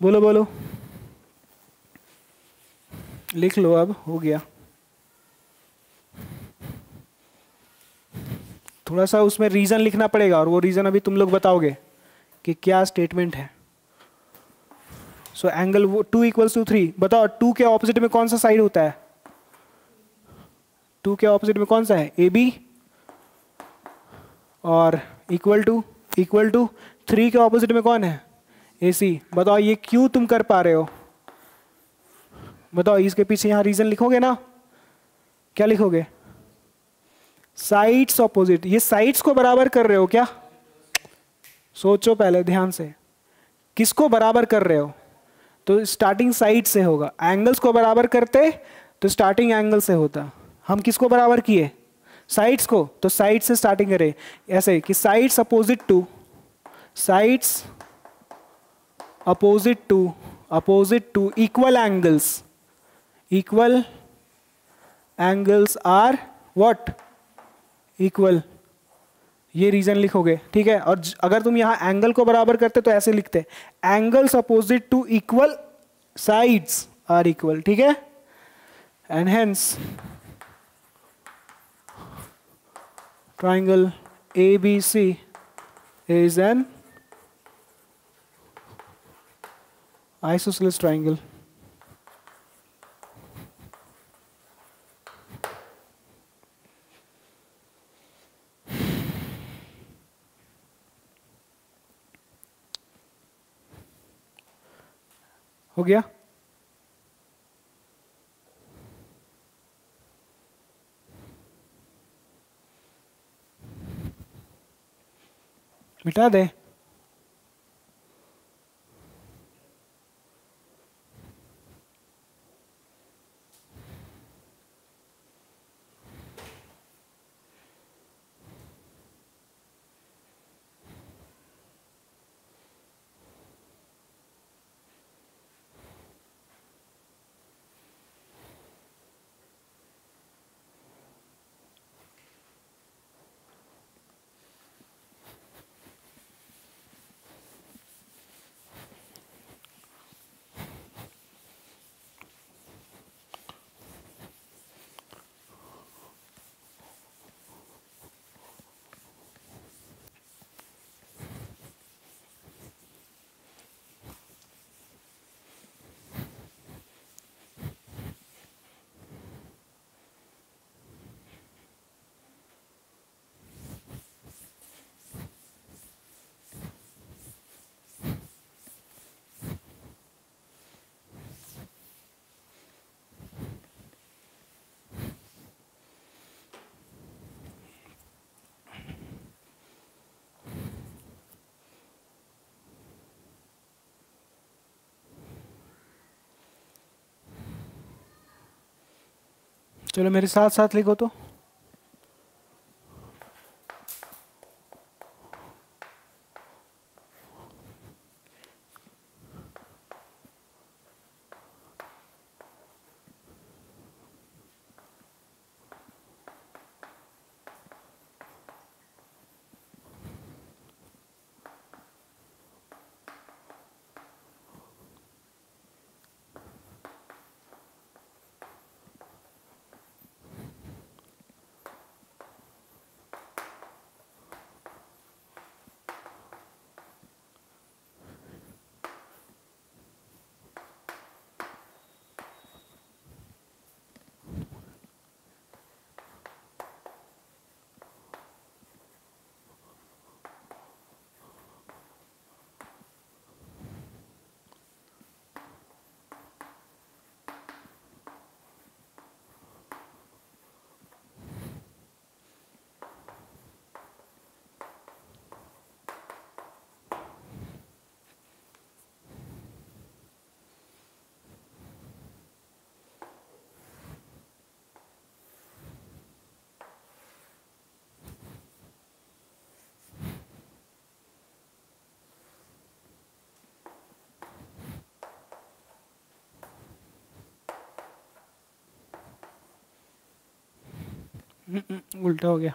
Speaker 1: बोलो बोलो, लिख लो, अब हो गया। थोड़ा सा उसमें रीजन लिखना पड़ेगा, और वो रीजन अभी तुम लोग बताओगे कि क्या स्टेटमेंट है। सो एंगल 2 = 3, बताओ 2 के ऑपोजिट में कौन सा साइड होता है? 2 के ऑपोजिट में कौन सा है? A B. और इक्वल टू 3 के ऑपोजिट में कौन है? ए सी। बताओ ये क्यों तुम कर पा रहे हो? बताओ, इसके पीछे यहां रीजन लिखोगे ना? क्या लिखोगे? Sides opposite. ये साइड्स को बराबर कर रहे हो क्या? सोचो पहले ध्यान से, किसको बराबर कर रहे हो? तो स्टार्टिंग साइड से होगा। एंगल्स को बराबर करते तो स्टार्टिंग एंगल से होता। हम किसको बराबर किए? साइड्स को। तो साइड से स्टार्टिंग करें ऐसे कि sides opposite to, sides opposite to equal angles are what? Equal. ये रीजन लिखोगे, ठीक है। और अगर तुम यहां एंगल को बराबर करते तो ऐसे लिखते, angles opposite to equal sides are equal, ठीक है। And hence triangle ABC is an isosceles triangle. हो गया? मिटा दे? चलो मेरे साथ साथ लिखो तो। उल्टा हो गया।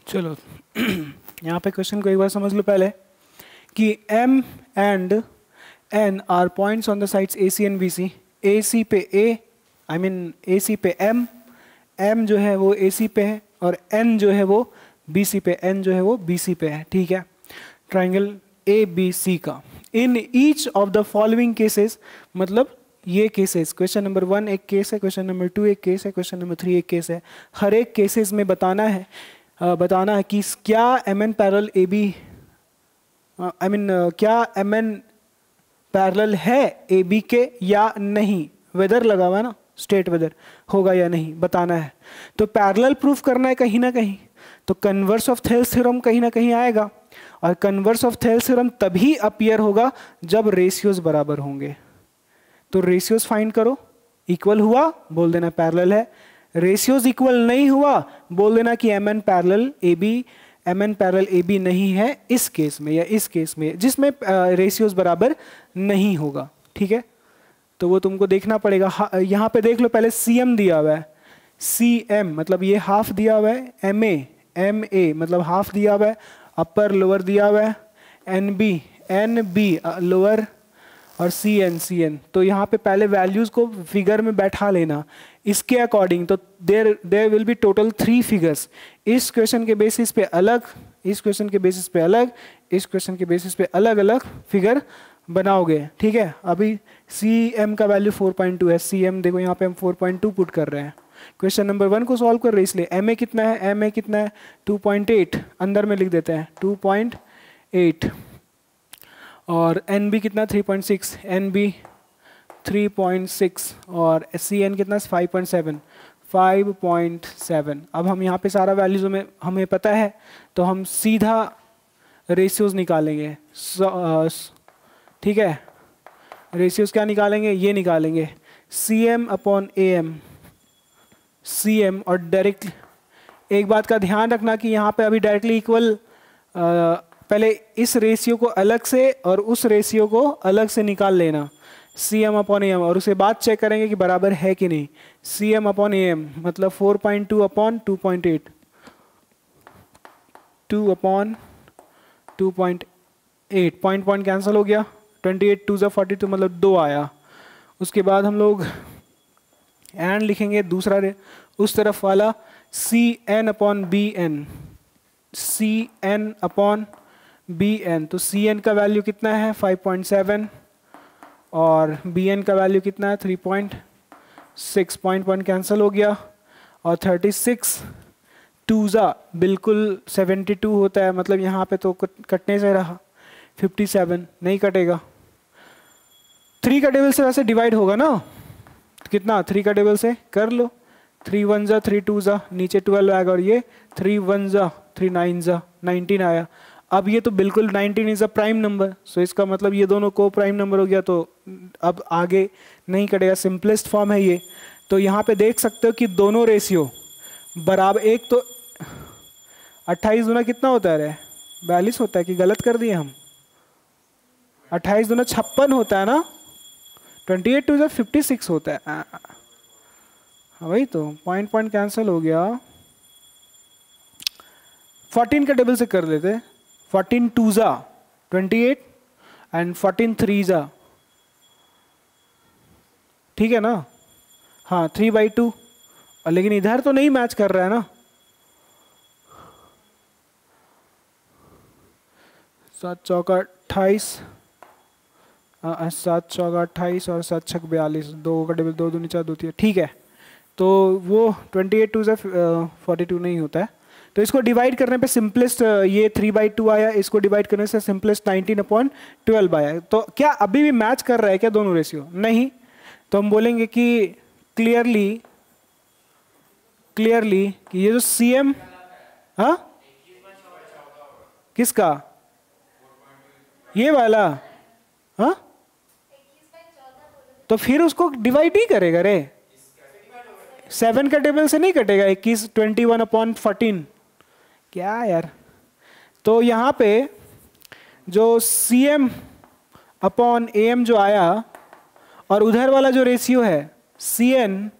Speaker 1: चलो यहाँ पे क्वेश्चन को एक बार समझ लो पहले कि M and N are points on the sides AC and BC। AC पे A, आई मीन AC पे M जो है वो AC पे है, और N जो है वो BC पे, N जो है वो BC पे है, ठीक है। ट्राइंगल ABC का in each of the following cases, मतलब ये केसेस, क्वेश्चन नंबर 1 एक केस है, क्वेश्चन नंबर 2 एक केस है, क्वेश्चन नंबर 3 एक केस है। हर एक केसेस में बताना है कि क्या MN parallel AB, I mean क्या MN पैरेलल है AB के या नहीं, वेदर लगा हुआ है ना, स्टेट वेदर होगा या नहीं बताना है। तो पैरेलल प्रूफ करना है कहीं ना कहीं, तो कन्वर्स ऑफ थेल्स थ्योरम कहीं ना कहीं आएगा, और कन्वर्स ऑफ थेल्स थ्योरम तभी अपीयर होगा जब रेशियोज बराबर होंगे। तो रेशियोज फाइंड करो, इक्वल हुआ बोल देना पैरेलल है, रेशियोज इक्वल नहीं हुआ बोल देना कि MN पैरेलल AB नहीं है इस केस में या इस केस में जिसमें रेशियोज बराबर नहीं होगा, ठीक है। तो वो तुमको देखना पड़ेगा। यहाँ पे देख लो पहले CM दिया हुआ है, CM मतलब ये हाफ दिया हुआ है, MA मतलब हाफ दिया हुआ है, अपर लोअर दिया हुआ है, NB लोअर, और CN। तो यहाँ पे पहले वैल्यूज को फिगर में बैठा लेना इसके अकॉर्डिंग। तो there will be total 3 figures, इस क्वेश्चन के बेसिस पे अलग, इस क्वेश्चन के बेसिस पे अलग, इस क्वेश्चन के बेसिस पे अलग अलग फिगर बनाओगे, ठीक है। अभी CM का वैल्यू 4.2 है, CM देखो यहाँ पे हम 4.2 पुट कर रहे हैं। क्वेश्चन नंबर 1 को सॉल्व कर रहे हैं, इसलिए MA कितना है, MA कितना है 2.8, अंदर में लिख देते हैं 2.8, और NB कितना 3.6, NB 3.6, और CN कितना 5.7। अब हम यहाँ पे सारा वैल्यूज में हमें पता है, तो हम सीधा रेशियोज निकालेंगे, ठीक है। रेशियोज क्या निकालेंगे, ये निकालेंगे CM अपॉन AM, CM, और डायरेक्ट एक बात का ध्यान रखना कि यहाँ पे अभी डायरेक्टली इक्वल, पहले इस रेशियो को अलग से और उस रेशियो को अलग से निकाल लेना, CM अपॉन AM, और उसे बाद चेक करेंगे कि बराबर है कि नहीं। CM अपॉन AM मतलब 4.2 अपॉन 2.8, 2 अपॉन 2.8, पॉइंट कैंसिल हो गया, 28 2 ज़ा 42 मतलब 2 आया। उसके बाद हम लोग एंड लिखेंगे दूसरा उस तरफ वाला, CN upon BN, CN upon BN। तो CN का वैल्यू कितना है 5.7, और BN का वैल्यू कितना है 3.6, पॉइंट कैंसिल हो गया, और 36 2 ज़ा बिल्कुल 72 होता है, मतलब यहाँ पे तो कटने से रहा 57, नहीं कटेगा। 3 का टेबल से वैसे डिवाइड होगा ना, कितना 3 का टेबल से कर लो, 3 1 ज़ा 3 2 ज़ा, नीचे 12 आएगा, और ये 3 1 ज़ा 3 9 ज़ा 19 आया। अब ये तो बिल्कुल 19 इज अ प्राइम नंबर, सो इसका मतलब ये दोनों को प्राइम नंबर हो गया, तो अब आगे नहीं कटेगा, सिंपलेस्ट फॉर्म है ये। तो यहाँ पे देख सकते हो कि दोनों रेशियो बराबर, एक तो 28 गुना कितना होता है रे, 42 होता है कि गलत कर दिए हम, 28 गुना 56 होता है ना, 28 2 56 होता है। हाँ वही तो, पॉइंट कैंसिल हो गया। 14 का टेबल से कर लेते, 14 2 ज़ा 28 एंड 14 3 ज़ा, ठीक है ना, हाँ 3/2, और लेकिन इधर तो नहीं मैच कर रहा है ना, 7 चौका 28, 7 चौका 28 और 7 छक 42, 2 का टेबल 2 दूनी 4 2 3, ठीक है। तो वो 28 2 ज़ा 42 नहीं होता है, तो इसको डिवाइड करने पे सिंपलेस्ट ये 3/2 आया, इसको डिवाइड करने से सिंपलेस्ट 19/12 आया। तो क्या अभी भी मैच कर रहा है क्या दोनों रेशियो? नहीं। तो हम बोलेंगे कि क्लियरली कि ये जो CM, हाँ किसका, ये वाला, हाँ तो फिर उसको डिवाइड ही करेगा रे, 7 का टेबल से नहीं कटेगा, 21 21/14, क्या यार। तो यहाँ पे जो CM अपॉन AM जो आया, और उधर वाला जो रेशियो है CN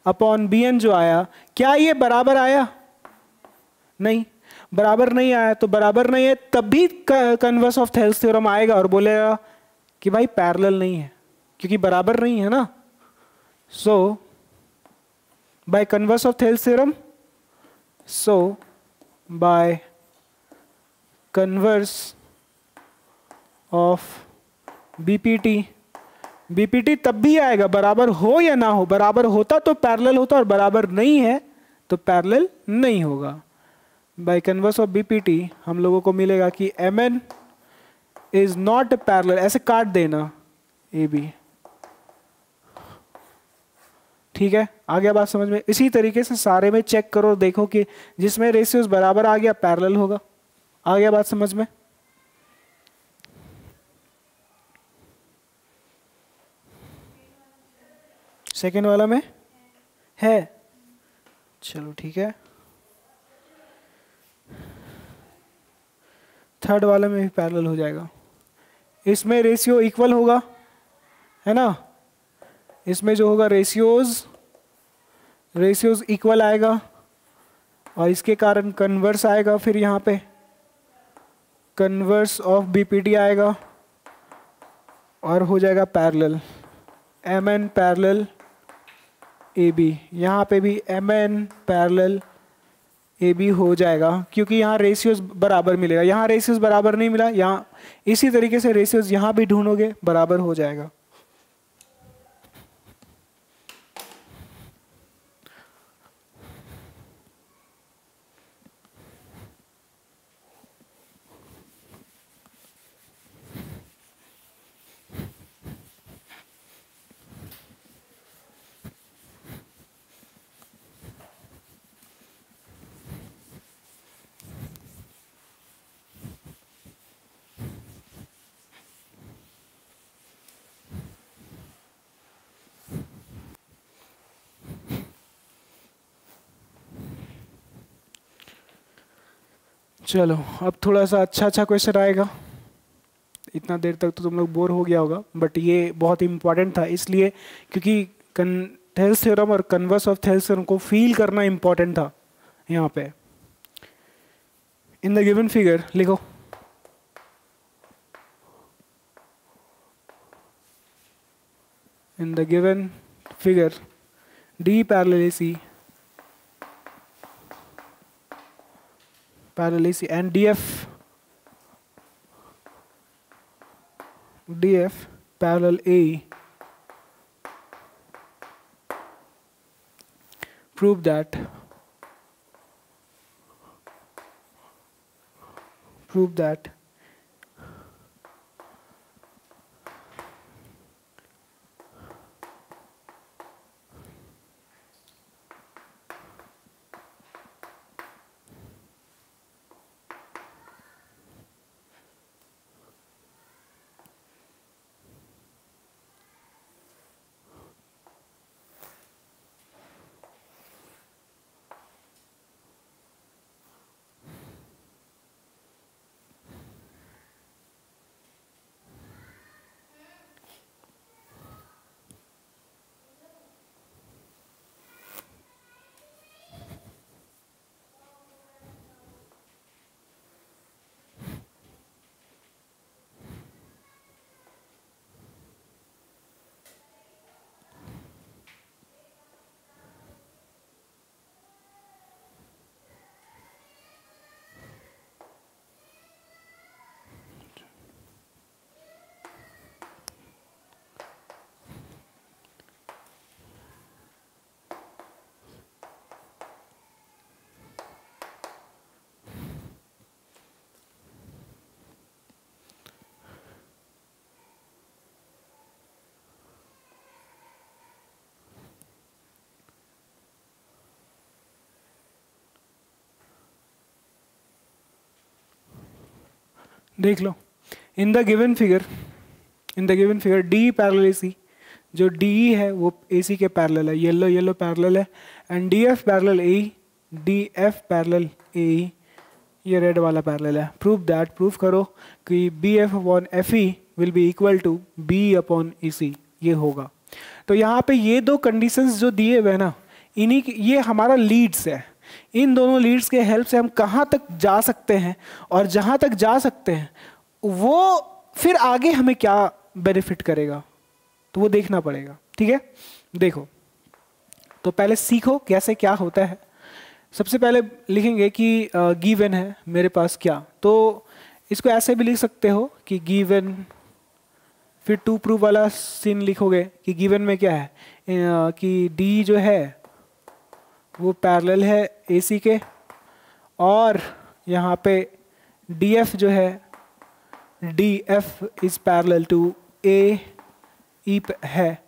Speaker 1: अपॉन BN जो आया, क्या ये बराबर आया? नहीं। बराबर नहीं आया तो बराबर नहीं है, तब भी कन्वर्स ऑफ थेल्स थ्योरम आएगा और बोलेगा कि भाई पैरेलल नहीं है, क्योंकि बराबर नहीं है ना। So by converse of Thales theorem, so by converse of BPT, BPT तब भी आएगा बराबर हो या ना हो, बराबर होता तो पैरेलल होता और बराबर नहीं है तो पैरेलल नहीं होगा। बाय कन्वर्स ऑफ बीपीटी हम लोगों को मिलेगा कि mn इज नॉट पैरेलल, ऐसे काट देना ए बी, ठीक है, आ गया बात समझ में। इसी तरीके से सारे में चेक करो, देखो कि जिसमें रेशियोज बराबर आ गया पैरेलल होगा। आ गया बात समझ में। सेकेंड वाला में है, चलो ठीक है। थर्ड वाले में भी पैरेलल हो जाएगा। इसमें रेशियो इक्वल होगा, है ना, इसमें जो होगा रेशियोज इक्वल आएगा और इसके कारण कन्वर्स आएगा, फिर यहाँ पे कन्वर्स ऑफ बीपीटी आएगा और हो जाएगा पैरेलल, mn पैरेलल AB। यहाँ पे भी mn पैरेलल AB हो जाएगा, क्योंकि यहाँ रेशियोज बराबर मिलेगा, यहाँ रेशियोज बराबर नहीं मिला, यहाँ इसी तरीके से रेशियोज यहाँ भी ढूंढोगे बराबर हो जाएगा। चलो अब थोड़ा सा अच्छा क्वेश्चन आएगा। इतना देर तक तो तुम लोग बोर हो गया होगा, बट ये बहुत इंपॉर्टेंट था इसलिए क्योंकि थेल्स थ्योरम और कन्वर्स ऑफ थेल्स थ्योरम को फील करना इंपॉर्टेंट था यहाँ पे। इन द गिवन फिगर लिखो, in the given figure D parallel AC and DF parallel A, prove that देख लो in the given figure D parallel AC, जो DE है वो AC के पैरेलल है, येलो पैरेलल है, and DF parallel AE, DF parallel AE ये red वाला पैरेलल है। प्रूफ करो कि BF upon FE will be equal to B upon EC, ये होगा। तो यहाँ पे ये दो कंडीशंस जो दिए हुए हैं ना, इन्हीं ये हमारा लीड्स है, इन दोनों लीड्स के हेल्प से हम कहाँ तक जा सकते हैं, और जहाँ तक जा सकते हैं वो फिर आगे हमें क्या बेनिफिट करेगा, तो वो देखना पड़ेगा। ठीक है, देखो तो पहले सीखो कैसे क्या होता है। सबसे पहले लिखेंगे कि गिवन है मेरे पास क्या, तो इसको ऐसे भी लिख सकते हो कि गिवन, फिर टू प्रूव वाला सीन लिखोगे कि गिवन में क्या है कि डी जो है वो पैरेलल है AC के, और यहाँ पे DF जो है DF is parallel to AE है।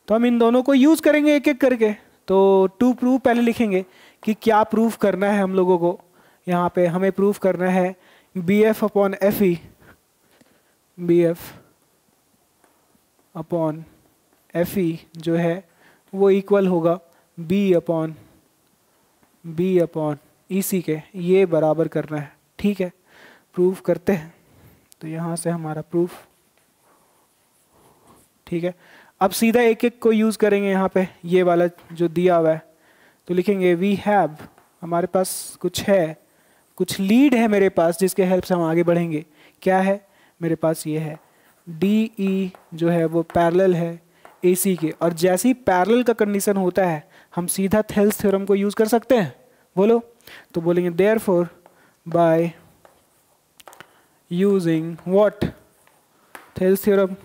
Speaker 1: तो हम इन दोनों को यूज करेंगे एक एक करके। तो टू प्रूव पहले लिखेंगे कि क्या प्रूफ करना है हम लोगों को। यहाँ पे हमें प्रूफ करना है BF upon FE, BF upon FE जो है वो इक्वल होगा B अपॉन EC के, ये बराबर करना है। ठीक है, प्रूफ करते हैं। तो यहाँ से हमारा प्रूफ, ठीक है। अब सीधा एक एक को यूज़ करेंगे यहाँ पे, ये वाला जो दिया हुआ है तो लिखेंगे वी हैव, हमारे पास कुछ है, कुछ लीड है मेरे पास जिसके हेल्प से हम आगे बढ़ेंगे। क्या है मेरे पास, ये है DE जो है वो पैरेलल है AC के, और जैसे ही पैरेलल का कंडीशन होता है हम सीधा थेल्स थ्योरम को यूज़ कर सकते हैं। बोलो, तो बोलेंगे therefore by using what, Thales theorem,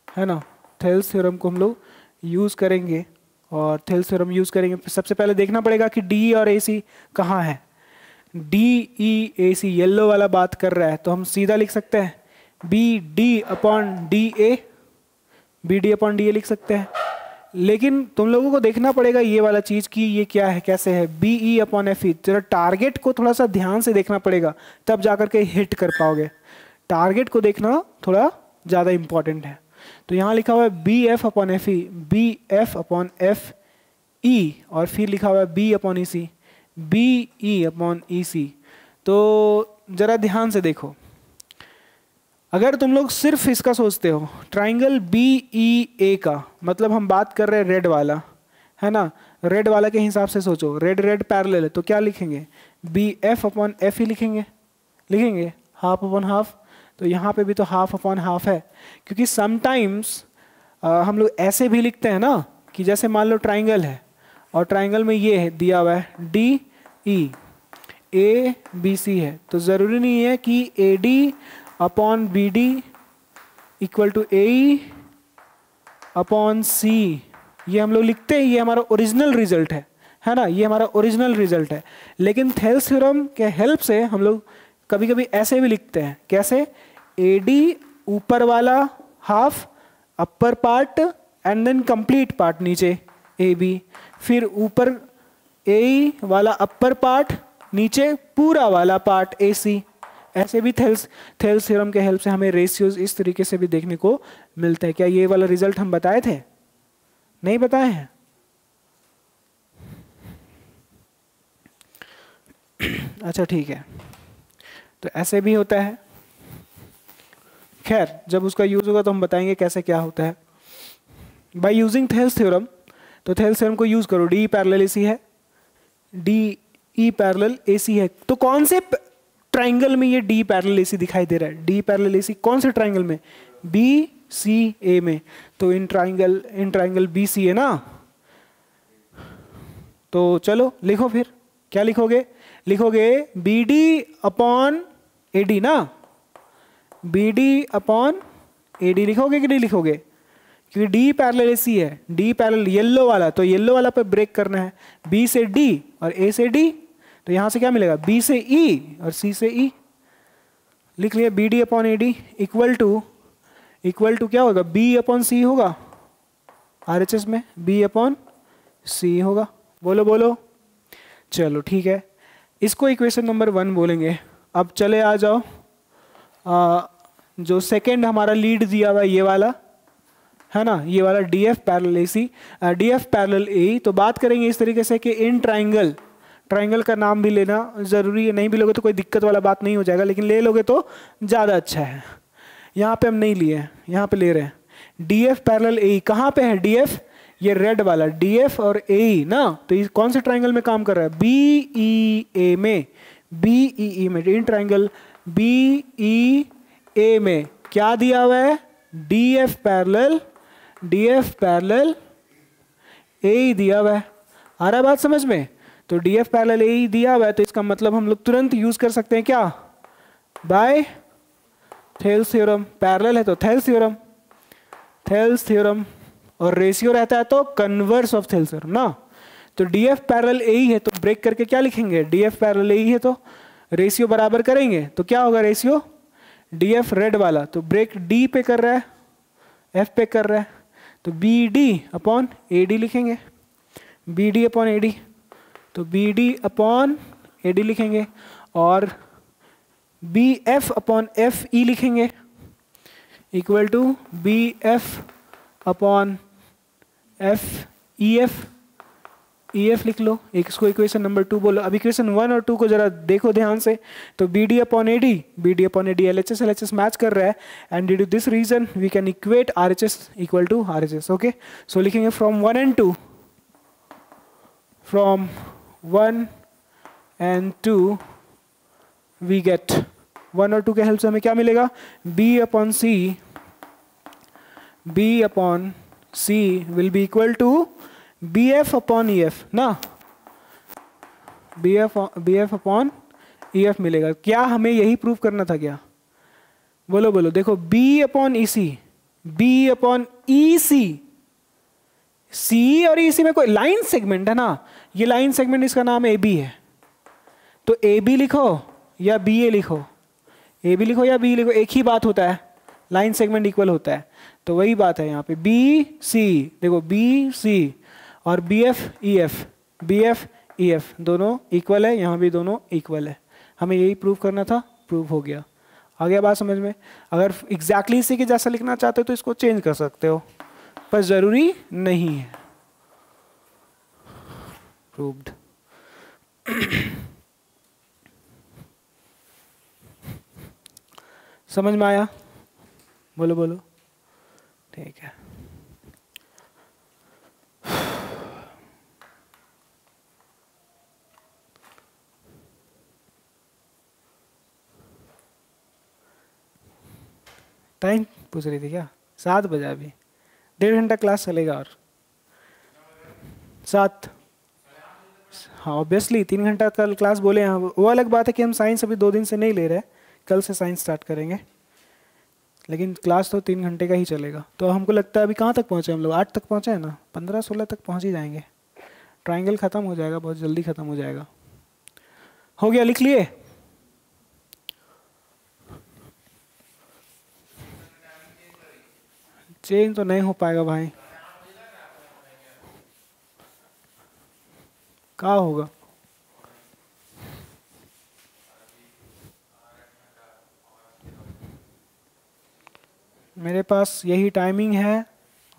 Speaker 1: है ना। थेल्स थ्योरम को हम लोग यूज़ करेंगे, और थेल्स थ्योरम यूज़ करेंगे। सबसे पहले देखना पड़ेगा कि DE और AC कहाँ है। DEAC येलो वाला बात कर रहा है, तो हम सीधा लिख सकते हैं BD upon DA, BD upon DA लिख सकते हैं। लेकिन तुम लोगों को देखना पड़ेगा ये वाला चीज़ कि ये क्या है, कैसे है, BE अपॉन FE। जरा टारगेट को थोड़ा सा ध्यान से देखना पड़ेगा, तब जाकर के हिट कर पाओगे। टारगेट को देखना थोड़ा ज़्यादा इंपॉर्टेंट है। तो यहाँ लिखा हुआ है BF upon FE, BF upon FE, और फिर लिखा हुआ है B upon EC, BE upon EC। तो ज़रा ध्यान से देखो, अगर तुम लोग सिर्फ इसका सोचते हो ट्राइंगल BEA का, मतलब हम बात कर रहे हैं रेड वाला, है ना, रेड वाला के हिसाब से सोचो, रेड रेड पैरेलल है, तो क्या लिखेंगे BF अपॉन FE लिखेंगे हाफ अपॉन हाफ। तो यहाँ पे भी तो हाफ अपॉन हाफ है, क्योंकि समटाइम्स हम लोग ऐसे भी लिखते हैं ना कि जैसे मान लो ट्राइंगल है, और ट्राइंगल में ये है दिया हुआ है DE ABC है, तो ज़रूरी नहीं है कि AD upon BD equal to AE upon C, ये हम लोग लिखते हैं, ये हमारा ओरिजिनल रिजल्ट है ना, ये हमारा ओरिजिनल रिजल्ट है। लेकिन थेल्स थ्योरम के हेल्प से हम लोग कभी कभी ऐसे भी लिखते हैं, कैसे, AD ऊपर वाला half upper part and then complete part नीचे AB, फिर ऊपर AE वाला अपर पार्ट, नीचे पूरा वाला पार्ट AC। ऐसे भी थेल्स थ्योरम के हेल्प से हमें रेशियोज इस तरीके से भी देखने को मिलता है। क्या ये वाला रिजल्ट हम बताए थे, नहीं बताए हैं? अच्छा ठीक है, तो ऐसे भी होता है। खैर जब उसका यूज होगा तो हम बताएंगे कैसे क्या होता है। बाय यूजिंग थेल्स थ्योरम, तो थेल्स थ्योरम को यूज करो, DE पैरेलल AC है, DE पैरेलल AC है। तो कौन से ट्राइंगल में ये D पैरेलल AC दिखाई दे रहा है? D पैरेलल AC कौन से ट्राइंगल में? BCA में। तो इन ट्राइंगल BC है ना। तो चलो लिखो, फिर क्या लिखोगे? लिखोगे BD अपॉन AD ना, BD अपॉन AD लिखोगे कि नहीं लिखोगे? क्योंकि D पैरेलल AC है, D पैरेलल येलो वाला, तो येलो वाला पे ब्रेक करना है, B से D और A से D। तो यहां से क्या मिलेगा? B से E और C से E। लिख लिया BD upon AD equal to क्या होगा? B अपॉन C होगा, RHS में B अपॉन C होगा। बोलो बोलो, चलो ठीक है, इसको इक्वेशन नंबर 1 बोलेंगे। अब चले आ जाओ, जो सेकेंड हमारा लीड दिया हुआ ये वाला है ना, ये वाला DF parallel AC, DF parallel AE। तो बात करेंगे इस तरीके से कि इन ट्राइंगल का नाम भी लेना ज़रूरी है, नहीं भी लोगे तो कोई दिक्कत वाला बात नहीं हो जाएगा, लेकिन ले लोगे तो ज़्यादा अच्छा है। यहाँ पे हम नहीं लिए, यहाँ पे ले रहे हैं DF पैरेलल AE। कहाँ पे है DF? ये रेड वाला DF और AE ना, तो ये कौन से ट्राइंगल में काम कर रहा है? BEA में, BEE में, इन ट्राइंगल BEA में क्या दिया हुआ है? DF पैरेलल AE दिया हुआ है। आ रहा है बात समझ में? तो DF पैरेलल AE दिया हुआ है, तो इसका मतलब हम लोग तुरंत यूज कर सकते हैं क्या? Bye Thales theorem. पैरेलल है तो थेल्स थ्योरम, और रेशियो रहता है तो कन्वर्स ऑफ थेल्स थ्योरम ना। तो DF पैरेलल AE है तो ब्रेक करके क्या लिखेंगे? DF पैरेलल AE है तो रेशियो बराबर करेंगे तो क्या होगा रेशियो? DF रेड वाला तो ब्रेक D पे कर रहा है, F पे कर रहा है, तो BD अपॉन AD लिखेंगे, BD अपॉन AD, तो BD अपॉन AD लिखेंगे, और BF अपॉन FE लिखेंगे equal to BF upon EF लिख लो। एक इसको इक्वेशन नंबर 2 बोलो। अब इक्वेशन 1 और 2 को जरा देखो ध्यान से, तो BD upon AD LHS match कर रहा है, and due to this reason we can equate RHS equal to RHS। Okay, so लिखेंगे फ्रॉम 1 and 2 वी गेट 1 और 2 के हेल्प से हमें क्या मिलेगा? B upon C will be equal to BF upon EF ना, BF अपॉन EF मिलेगा। क्या हमें यही प्रूव करना था क्या? बोलो बोलो। देखो B अपॉन EC, C और EC में कोई लाइन सेगमेंट है ना, ये लाइन सेगमेंट इसका नाम AB है, तो AB लिखो या BA लिखो, AB लिखो या B लिखो, एक ही बात होता है, लाइन सेगमेंट इक्वल होता है। तो वही बात है यहाँ पे BC, देखो BC और BF EF दोनों इक्वल है, यहाँ भी दोनों इक्वल है। हमें यही प्रूव करना था, प्रूव हो गया। आ गया बात समझ में? अगर एग्जैक्टली इसी के जैसा लिखना चाहते हो तो इसको चेंज कर सकते हो, पर जरूरी नहीं है। प्रूव्ड। समझ में आया? बोलो बोलो। ठीक है, टाइम पूछ रही थी क्या? 7 बजे, अभी 1.5 घंटा क्लास चलेगा और 7। हाँ ऑब्वियसली 3 घंटा कल क्लास बोले हैं। वो अलग बात है कि हम साइंस अभी 2 दिन से नहीं ले रहे, कल से साइंस स्टार्ट करेंगे, लेकिन क्लास तो 3 घंटे का ही चलेगा। तो हमको लगता है अभी कहाँ तक पहुँचे हम लोग? 8 तक पहुँचे हैं ना, 15-16 तक पहुँच ही जाएंगे। ट्राइंगल ख़त्म हो जाएगा, बहुत जल्दी ख़त्म हो जाएगा। हो गया, लिख लिए? चेंज तो नहीं हो पाएगा भाई, क्या होगा? मेरे पास यही टाइमिंग है,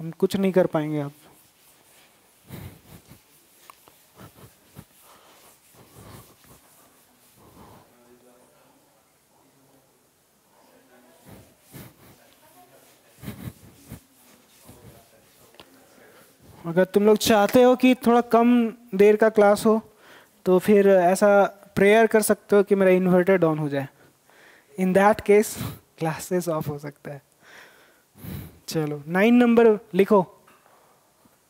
Speaker 1: हम कुछ नहीं कर पाएंगे अब। अगर तुम लोग चाहते हो कि थोड़ा कम देर का क्लास हो तो फिर ऐसा प्रेयर कर सकते हो कि मेरा इन्वर्टर डाउन हो जाए। In that case classes of हो सकता है। चलो 9 नंबर लिखो,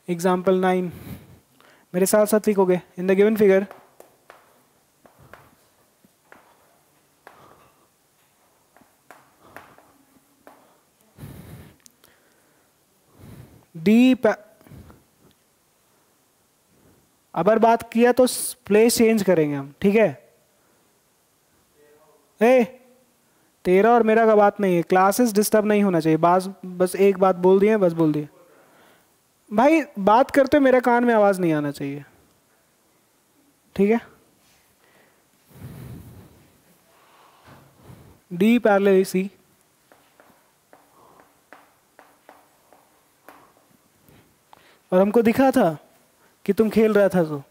Speaker 1: एग्जाम्पल 9 मेरे साथ साथ लिखोगे। इन द गिवन फिगर डी, अगर बात किया तो प्लेस चेंज करेंगे हम, ठीक है? 13 और मेरा का बात नहीं है, क्लासेस डिस्टर्ब नहीं होना चाहिए। बस एक बात बोल दिए, बस बोल दिए भाई, बात करते मेरे कान में आवाज नहीं आना चाहिए, ठीक है? डी पैरेलल सी, और हमको दिखा था कि तुम खेल रहा था, तो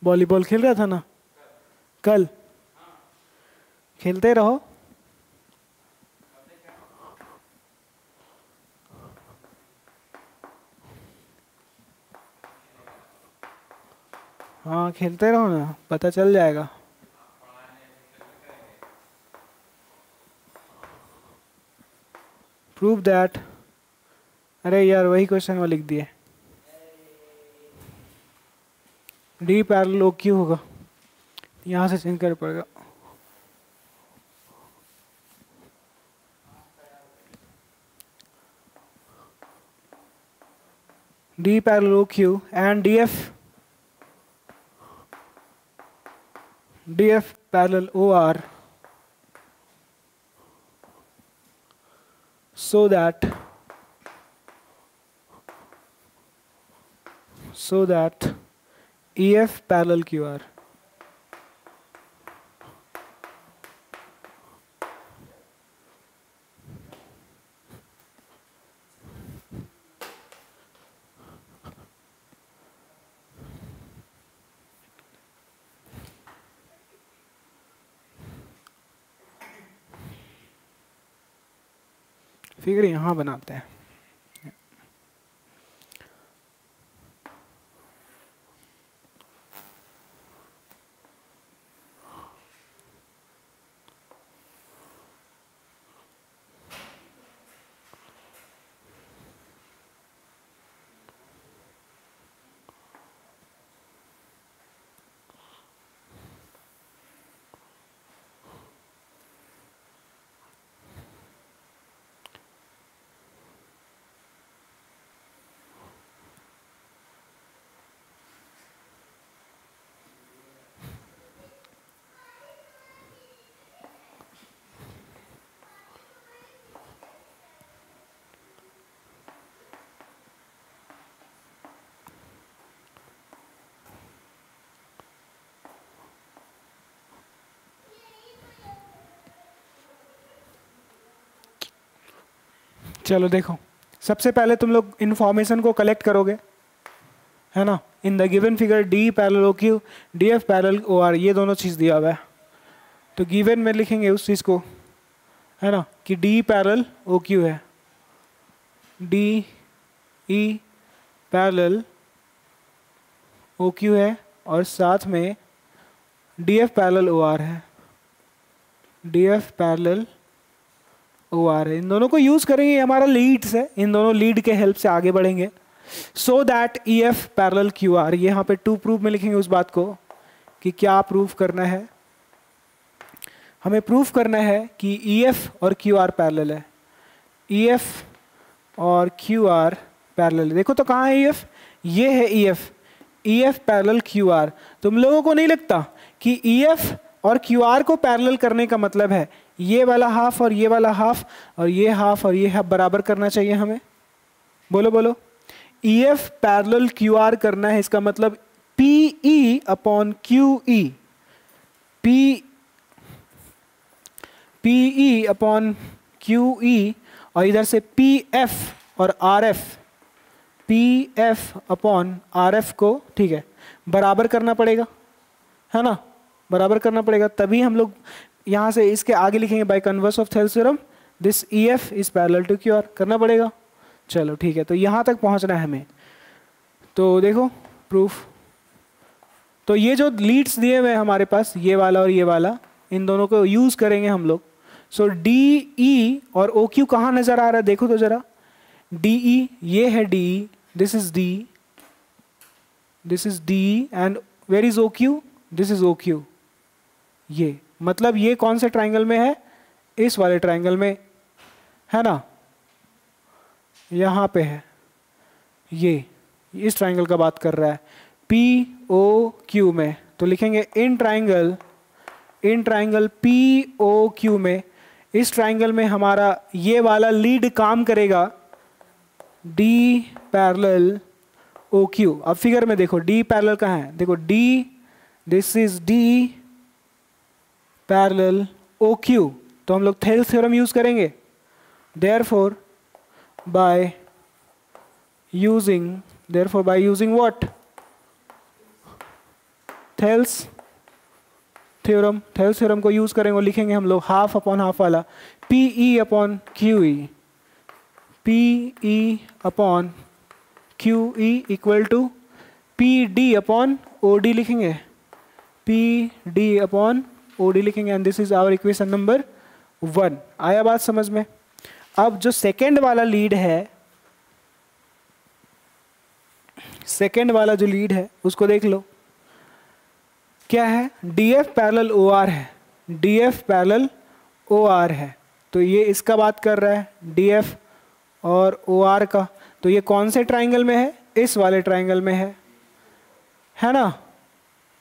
Speaker 1: वॉलीबॉल खेल रहा था ना कल, खेलते रहो। हाँ खेलते रहो ना, पता चल जाएगा। प्रूव दैट, अरे यार वही क्वेश्चन वो लिख दिए। डी पैरेलल ओ क्यू होगा, यहाँ से चेंज कर पड़ेगा। D parallel OQ and DF parallel OR, so that EF parallel QR। Figure यहाँ बनाते हैं। चलो देखो, सबसे पहले तुम लोग इंफॉर्मेशन को कलेक्ट करोगे, है ना। In the given figure D parallel O Q, D F parallel O R, ये दोनों चीज़ दिया हुआ है। तो गिवन में लिखेंगे उस चीज़ को, है ना, कि डी पैरेलल ओ क्यू है, D E parallel O Q है, और साथ में D F parallel O R है, D F parallel O R है। इन दोनों को यूज करेंगे, ये हमारा लीड्स है, इन दोनों लीड के हेल्प से आगे बढ़ेंगे। So that E F parallel Q R, ये यहाँ पे टू प्रूफ में लिखेंगे उस बात को कि क्या प्रूफ करना है। हमें प्रूफ करना है कि ई एफ और क्यू आर पैरेलल है, ई एफ और क्यू आर पैरेलल। देखो तो कहाँ है ई एफ, ये है E F, E F parallel Q R. तुम लोगों को नहीं लगता कि ई एफ और क्यू आर को पैरेलल करने का मतलब है ये वाला हाफ और ये वाला हाफ और ये हाफ और ये हाफ बराबर करना चाहिए हमें? बोलो बोलो। E F parallel Q R करना है, इसका मतलब P E upon Q E, P E upon Q ई, और इधर से पी एफ और are F, P F upon R F को, ठीक है, बराबर करना पड़ेगा, है ना, बराबर करना पड़ेगा। तभी हम लोग यहाँ से इसके आगे लिखेंगे by converse of Thales theorem this E F is parallel to Q R, करना पड़ेगा। चलो ठीक है, तो यहाँ तक पहुँचना है हमें। तो देखो प्रूफ, तो ये जो लीड्स दिए हुए हैं हमारे पास, ये वाला और ये वाला, इन दोनों को यूज करेंगे हम लोग। सो डी ई और ओ क्यू कहाँ नजर आ रहा है, देखो तो जरा। डी ई, ये है D E, this is D, this is D, and where is O Q, this is O Q. ये मतलब ये कौन से ट्राइंगल में है, इस वाले ट्राइंगल में, है ना, यहाँ पे है, ये इस ट्राइंगल का बात कर रहा है, पी ओ क्यू में। तो लिखेंगे in triangle P O Q में, इस ट्राइंगल में हमारा ये वाला लीड काम करेगा, डी पैरेलल ओ क्यू। अब फिगर में देखो डी पैरेलल कहाँ है, देखो D, this is D parallel O Q. तो हम लोग थेल्स थ्योरम यूज करेंगे, therefore by using what, Thales theorem को यूज करेंगे और लिखेंगे हम लोग हाफ अपॉन हाफ वाला, P E upon Q E, P E upon Q E equal to P D upon O D लिखेंगे, P D upon O D लिखेंगे, and this is our equation number 1। आया बात समझ में? अब जो second वाला लीड है, सेकेंड वाला जो लीड है उसको देख लो, क्या है? D F parallel O R है, D F parallel O R है, तो ये इसका बात कर रहा है, डी एफ और ओ आर का। तो ये कौन से ट्राइंगल में है? इस वाले ट्राइंगल में है ना,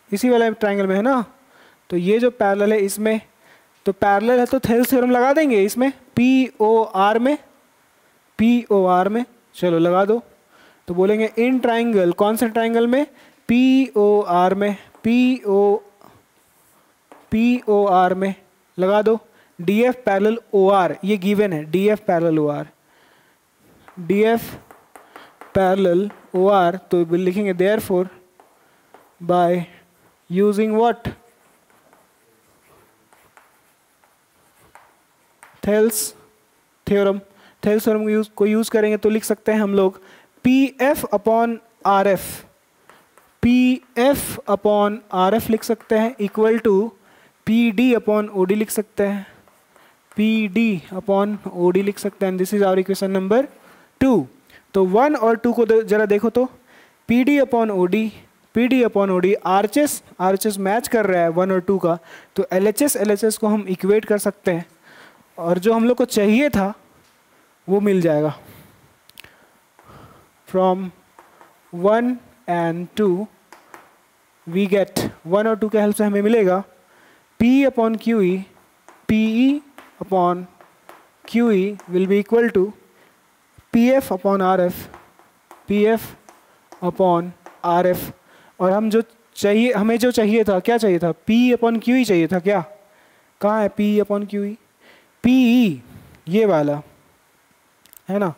Speaker 1: इसी वाले ट्राइंगल में है ना। तो ये जो पैरेलल है इसमें, तो पैरेलल है तो थेल्स थ्योरम लगा देंगे इसमें, पी ओ आर में, पी ओ आर में, चलो लगा दो। तो बोलेंगे इन ट्राइंगल, कौन से ट्राइंगल में? पी ओ आर में, पी ओ आर में लगा दो। D F parallel O R ये गिवन है, D F parallel O R, D F parallel O R, तो लिखेंगे therefore by using what? Thales theorem. Thales theorem को यूज करेंगे तो लिख सकते हैं हम लोग P F upon R F, P F upon R F लिख सकते हैं, equal to P D upon O D लिख सकते हैं, P D upon O D लिख सकते हैं। This is our equation number 2। तो 1 और 2 को जरा देखो तो, P D upon O D, P D upon O D, RHS match कर रहा है 1 और 2 का, तो एलएचएस को हम इक्वेट कर सकते हैं, और जो हम लोग को चाहिए था वो मिल जाएगा। फ्रॉम 1 and 2 वी गेट, 1 और 2 के हेल्प से हमें मिलेगा P upon Q E, P E upon Q E will be equal to P F upon R F, P F upon R F. और हम जो चाहिए, हमें जो चाहिए था, क्या चाहिए था? P अपॉन क्यू ई चाहिए था, क्या? कहाँ है P upon Q E? P ई ये वाला है ना,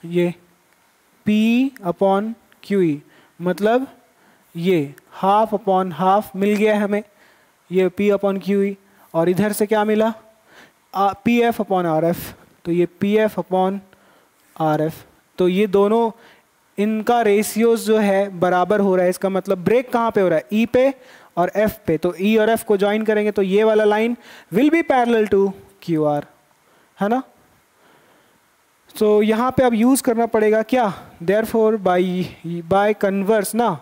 Speaker 1: ये P अपॉन क्यू ई, मतलब ये हाफ अपॉन हाफ मिल गया है हमें, ये P अपॉन क्यू ई, और इधर से क्या मिला? P F upon R F, तो ये P F upon R F. तो ये दोनों, इनका रेशियोज जो है बराबर हो रहा है, इसका मतलब ब्रेक कहाँ पे हो रहा है? ई पे और एफ पे। तो ई और एफ को ज्वाइन करेंगे तो ये वाला line will be parallel to Q R, है ना। तो यहाँ पे अब यूज करना पड़ेगा क्या? देयरफॉर बाय कन्वर्स ना,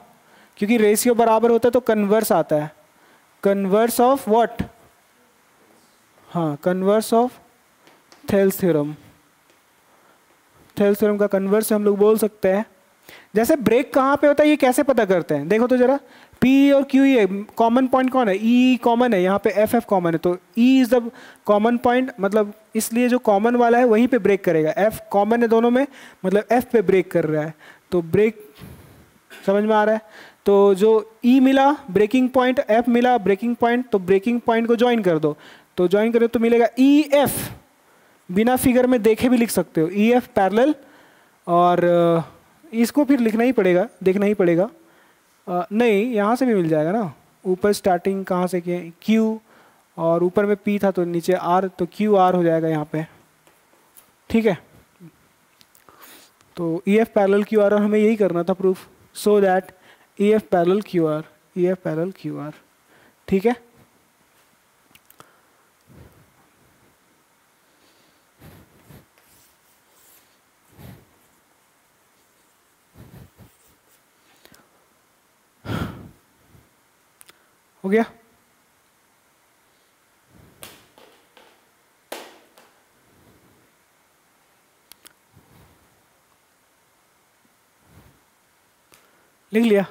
Speaker 1: क्योंकि रेशियो बराबर होता है तो कन्वर्स आता है, कन्वर्स ऑफ व्हाट? हाँ, converse of Thales theorem. Thales theorem का कन्वर्स हम लोग बोल सकते हैं। जैसे ब्रेक कहाँ पे होता है ये कैसे पता करते हैं? देखो तो जरा, P और Q है, कॉमन पॉइंट कौन है? E कॉमन है, यहाँ पे F कॉमन है, तो E is the common point, मतलब इसलिए जो कॉमन वाला है वहीं पे ब्रेक करेगा। F कॉमन है दोनों में, मतलब F पे ब्रेक कर रहा है, तो ब्रेक समझ में आ रहा है। तो जो E मिला ब्रेकिंग पॉइंट, F मिला ब्रेकिंग पॉइंट, तो ब्रेकिंग पॉइंट को ज्वाइन कर दो, तो ज्वाइन करो तो मिलेगा EF। बिना फिगर में देखे भी लिख सकते हो, EF पैरेलल, और इसको फिर लिखना ही पड़ेगा, देखना ही पड़ेगा। नहीं, यहाँ से भी मिल जाएगा ना, ऊपर स्टार्टिंग कहाँ से किए? Q, और ऊपर में P था तो नीचे R, तो QR हो जाएगा यहाँ पे, ठीक है। तो EF पैरेलल QR, और हमें यही करना था proof, so that EF parallel QR, EF parallel QR, ठीक है। हो गया? लिख लिया?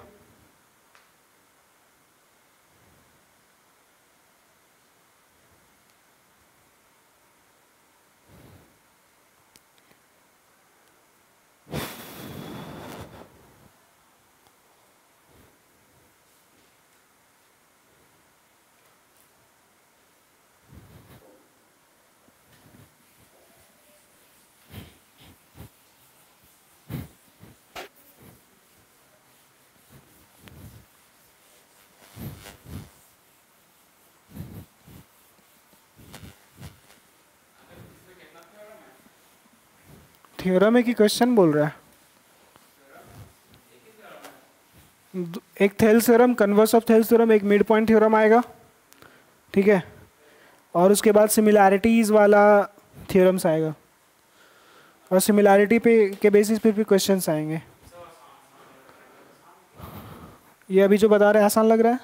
Speaker 1: थ्योरम है कि क्वेश्चन बोल रहा है? एक Thales theorem, converse of Thales theorem, एक मिड पॉइंट थ्योरम आएगा, ठीक है, और उसके बाद सिमिलैरिटीज वाला थ्योरम्स आएगा, और सिमिलैरिटी पे के बेसिस पे भी क्वेश्चंस आएंगे। ये अभी जो बता रहे हैं आसान लग रहा है?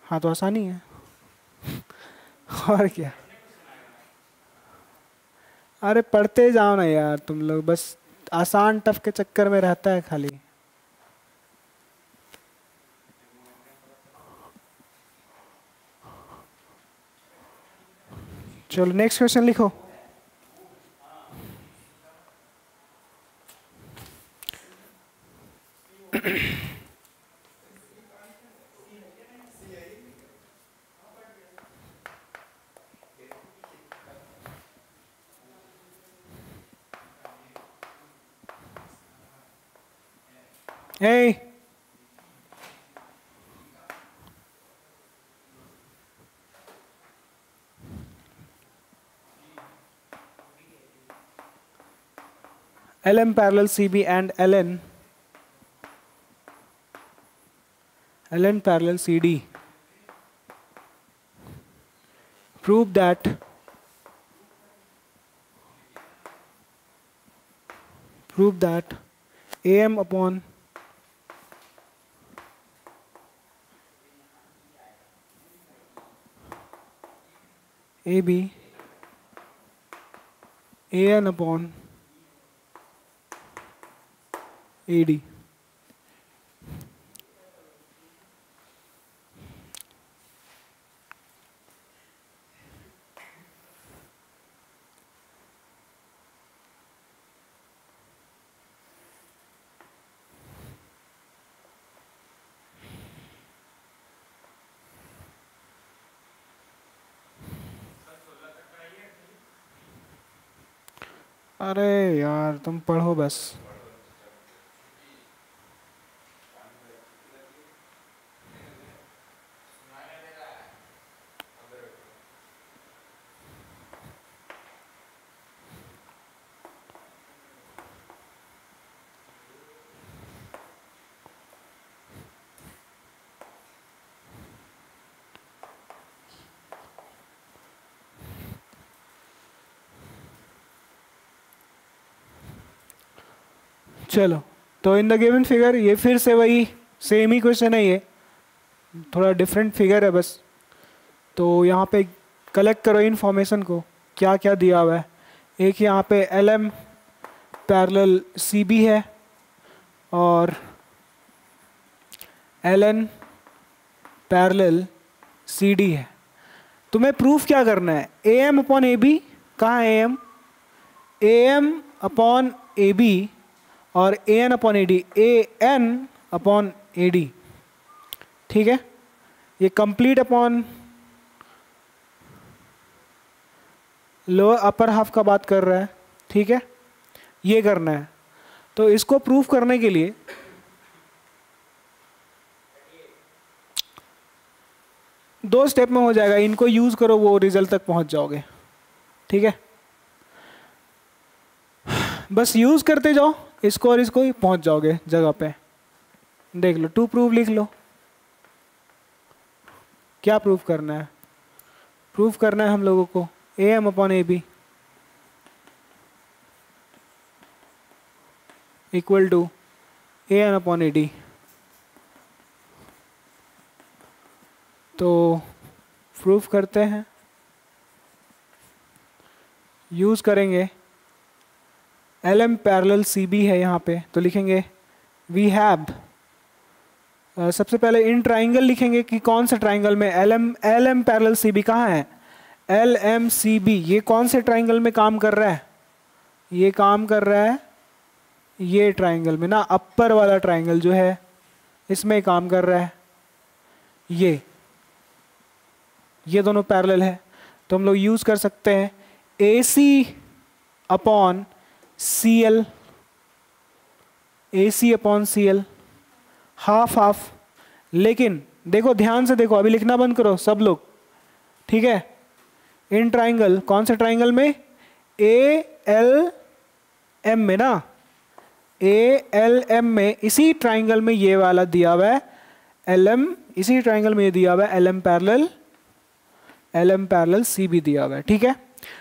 Speaker 1: हाँ तो आसान ही है और क्या। अरे पढ़ते जाओ ना यार तुम लोग, बस आसान टफ के चक्कर में रहता है खाली। चलो नेक्स्ट क्वेश्चन लिखो। Hey. LM parallel CB and LN parallel CD prove that AM upon AB AN upon AD। अरे यार तुम पढ़ो बस। चलो तो इन द गिवन फिगर, ये फिर से वही सेम ही क्वेश्चन है, ये थोड़ा डिफरेंट फिगर है बस। तो यहाँ पे कलेक्ट करो इन्फॉर्मेशन को, क्या क्या दिया हुआ है। एक यहाँ पे LM पैरेलल CB है और LN पैरेलल CD है। तुम्हें प्रूफ क्या करना है? AM अपॉन AB, कहाँ है AM? AM अपॉन AB और AN upon AD, AN upon AD, ठीक है। ये complete upon lower upper half का बात कर रहा है, ठीक है, ये करना है। तो इसको प्रूफ करने के लिए दो स्टेप में हो जाएगा, इनको यूज करो, वो रिजल्ट तक पहुंच जाओगे, ठीक है। बस यूज करते जाओ इसको और इसको, ही पहुंच जाओगे जगह पे। देख लो, टू प्रूफ लिख लो। क्या प्रूफ करना है? प्रूफ करना है हम लोगों को AM upon AB equal to AN upon AD। तो प्रूफ करते हैं, यूज करेंगे LM पैरेलल CB है यहाँ पे, तो लिखेंगे वी हैव, सबसे पहले इन ट्राइंगल लिखेंगे कि कौन से ट्राइंगल में LM पैरेलल CB कहाँ है? LMCB, ये कौन से ट्राइंगल में काम कर रहा है? ये काम कर रहा है ये ट्राइंगल में ना, अपर वाला ट्राइंगल जो है इसमें काम कर रहा है। ये दोनों पैरेलल है, तो हम लोग यूज कर सकते हैं AC upon CL, AC upon CL, half half. लेकिन देखो ध्यान से देखो, अभी लिखना बंद करो सब लोग, ठीक है। इन ट्राइंगल, कौन से ट्राइंगल में? ALM में ना, ALM में इसी ट्राइंगल में ये वाला दिया हुआ है LM, इसी ट्राइंगल में ये दिया हुआ है LM पैरेलल C भी दिया हुआ है। ठीक है,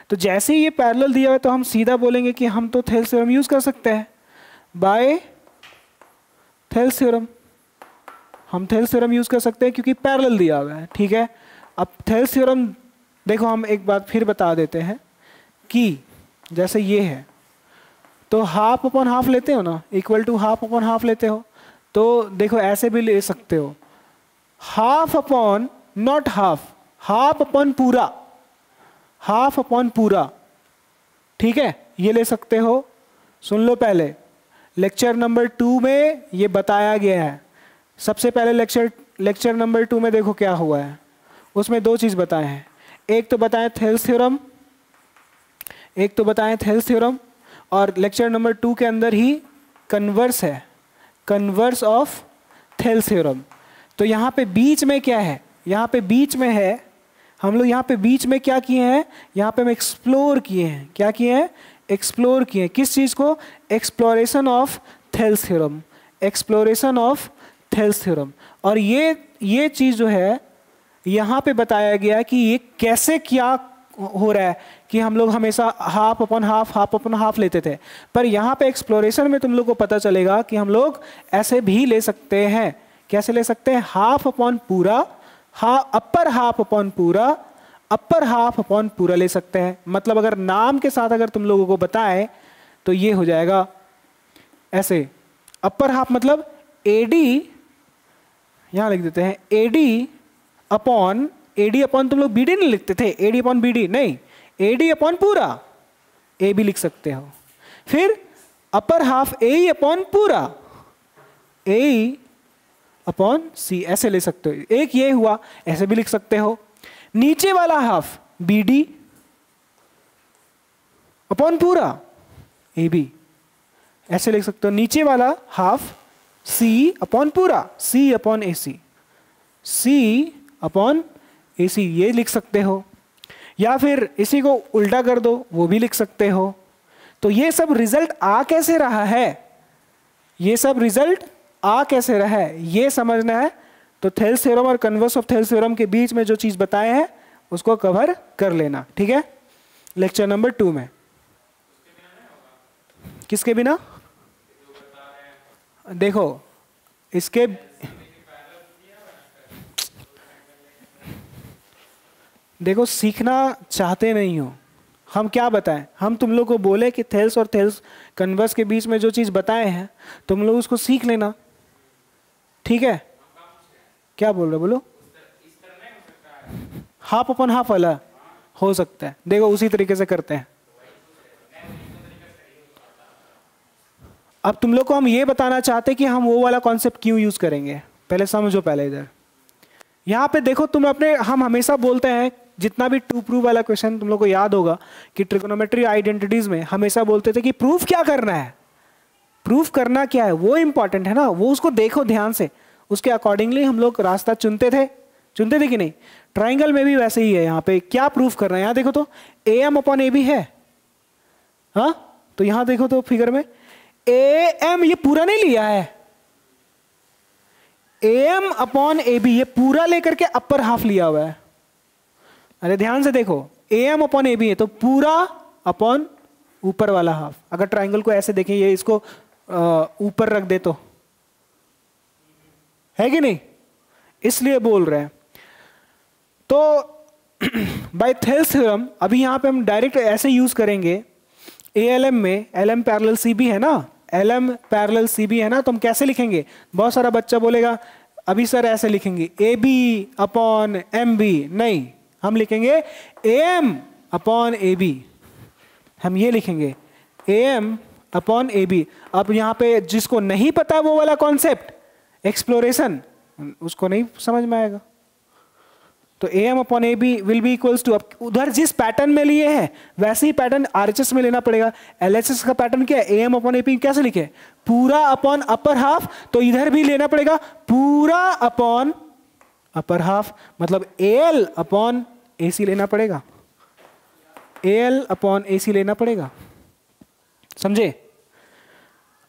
Speaker 1: तो जैसे ही ये पैरेलल दिया हुआ है तो हम सीधा बोलेंगे कि हम तो थेल्स थ्योरम यूज कर सकते हैं। बाय थेल्स थ्योरम, हम थेल्स थ्योरम यूज कर सकते हैं क्योंकि पैरेलल दिया हुआ है। ठीक है, अब थेल्स थ्योरम देखो हम एक बात फिर बता देते हैं कि जैसे ये है तो हाफ अपॉन हाफ लेते हो ना, equal to half upon half लेते हो, तो देखो ऐसे भी ले सकते हो, half upon not half, half upon पूरा, हाफ अपॉन पूरा। ठीक है, ये ले सकते हो। सुन लो, पहले लेक्चर नंबर 2 में ये बताया गया है। सबसे पहले लेक्चर नंबर 2 में देखो क्या हुआ है, उसमें 2 चीज बताए हैं। एक तो बताएं थेल्स थ्योरम, एक तो बताएं थेल्स थ्योरम, और लेक्चर नंबर 2 के अंदर ही कन्वर्स है, कन्वर्स ऑफ थेल्स थ्योरम। तो यहाँ पे बीच में क्या है, यहाँ पे बीच में है, हम लोग यहाँ पे बीच में क्या किए हैं, यहाँ पे हम एक्सप्लोर किए हैं। क्या किए हैं? एक्सप्लोर किए हैं। किस चीज़ को? Exploration of Thales theorem, exploration of Thales theorem. और ये चीज़ जो है यहाँ पे बताया गया कि ये कैसे क्या हो रहा है कि हम लोग हमेशा हाफ अपॉन हाफ लेते थे, पर यहाँ पे एक्सप्लोरेशन में तुम लोग को पता चलेगा कि हम लोग ऐसे भी ले सकते हैं। कैसे ले सकते हैं? हाफ अपॉन पूरा, अपर हाफ अपॉन पूरा, अपर हाफ अपॉन पूरा ले सकते हैं। मतलब अगर नाम के साथ अगर तुम लोगों को बताएं तो ये हो जाएगा ऐसे, अपर हाफ मतलब AD, यहां लिख देते हैं AD अपॉन तुम लोग BD नहीं लिखते थे, AD अपॉन BD नहीं, AD अपॉन पूरा AB लिख सकते हो। फिर अपर हाफ AE अपॉन पूरा, AE अपॉन C ऐसे ले सकते हो। एक ये हुआ, ऐसे भी लिख सकते हो। नीचे वाला हाफ BD अपॉन पूरा AB ऐसे लिख सकते हो। नीचे वाला हाफ C अपॉन पूरा, C upon AC, C upon AC ये लिख सकते हो। या फिर इसी को उल्टा कर दो, वो भी लिख सकते हो। तो ये सब रिजल्ट आ कैसे रहा है, ये सब रिजल्ट आ कैसे रहा है ये समझना है। तो थेल्स थ्योरम और कन्वर्स ऑफ थेल्स थ्योरम के बीच में जो चीज बताए हैं उसको कवर कर लेना। ठीक है, लेक्चर नंबर 2 में। किसके बिना? देखो इसके देखो सीखना चाहते नहीं हो, हम क्या बताएं? हम तुम लोग को बोले कि थेल्स और थेल्स कन्वर्स के बीच में जो चीज बताए हैं तुम लोग उसको सीख लेना। ठीक है, क्या बोल रहे बोलो? हाफ अपॉन हाफ वाला हो सकता है, देखो उसी तरीके से करते हैं। अब तुम लोग को हम ये बताना चाहते कि हम वो वाला कॉन्सेप्ट क्यों यूज करेंगे, पहले समझो। पहले इधर यहाँ पे देखो, तुम अपने, हम हमेशा बोलते हैं, जितना भी टू प्रूव वाला क्वेश्चन तुम लोग को याद होगा कि ट्रिगोनोमेट्री आइडेंटिटीज में हमेशा बोलते थे कि प्रूफ क्या करना है, प्रूफ करना क्या है वो इंपॉर्टेंट है ना, वो उसको देखो ध्यान से, उसके अकॉर्डिंगली हम लोग रास्ता चुनते थे कि नहीं। ट्राइंगल में भी वैसे ही है, यहाँ पे क्या प्रूफ करना है, यहाँ देखो तो AM अपॉन AB है। हाँ, तो यहाँ देखो तो फिगर में AM ये पूरा नहीं लिया है, AM अपॉन AB ये पूरा लेकर के अपर हाफ लिया हुआ है। अरे ध्यान से देखो, AM अपॉन AB है तो पूरा अपॉन ऊपर वाला हाफ। अगर ट्राइंगल को ऐसे देखें, ये इसको ऊपर रख दे तो है कि नहीं, इसलिए बोल रहे हैं। तो बाय थेल्स थ्योरम अभी यहां पे हम डायरेक्ट ऐसे यूज करेंगे। ALM में LM पैरेलल CB है ना, LM पैरेलल CB है ना, तो हम कैसे लिखेंगे? बहुत सारा बच्चा बोलेगा अभी सर ऐसे लिखेंगे AB अपॉन MB, नहीं, हम लिखेंगे AM अपॉन AB, हम ये लिखेंगे AM अपॉन AB। अब यहाँ पे जिसको नहीं पता वो वाला कॉन्सेप्ट एक्सप्लोरेशन, उसको नहीं समझ में आएगा। तो AM upon AB will be equals to, उधर जिस पैटर्न में लिए हैं वैसे ही पैटर्न RHS में लेना पड़ेगा। LHS का पैटर्न क्या है? AM अपॉन AP कैसे लिखे? पूरा अपॉन अपर हाफ, तो इधर भी लेना पड़ेगा पूरा अपॉन अपर हाफ, मतलब AL अपॉन AC लेना पड़ेगा, AL अपॉन AC लेना पड़ेगा, समझे?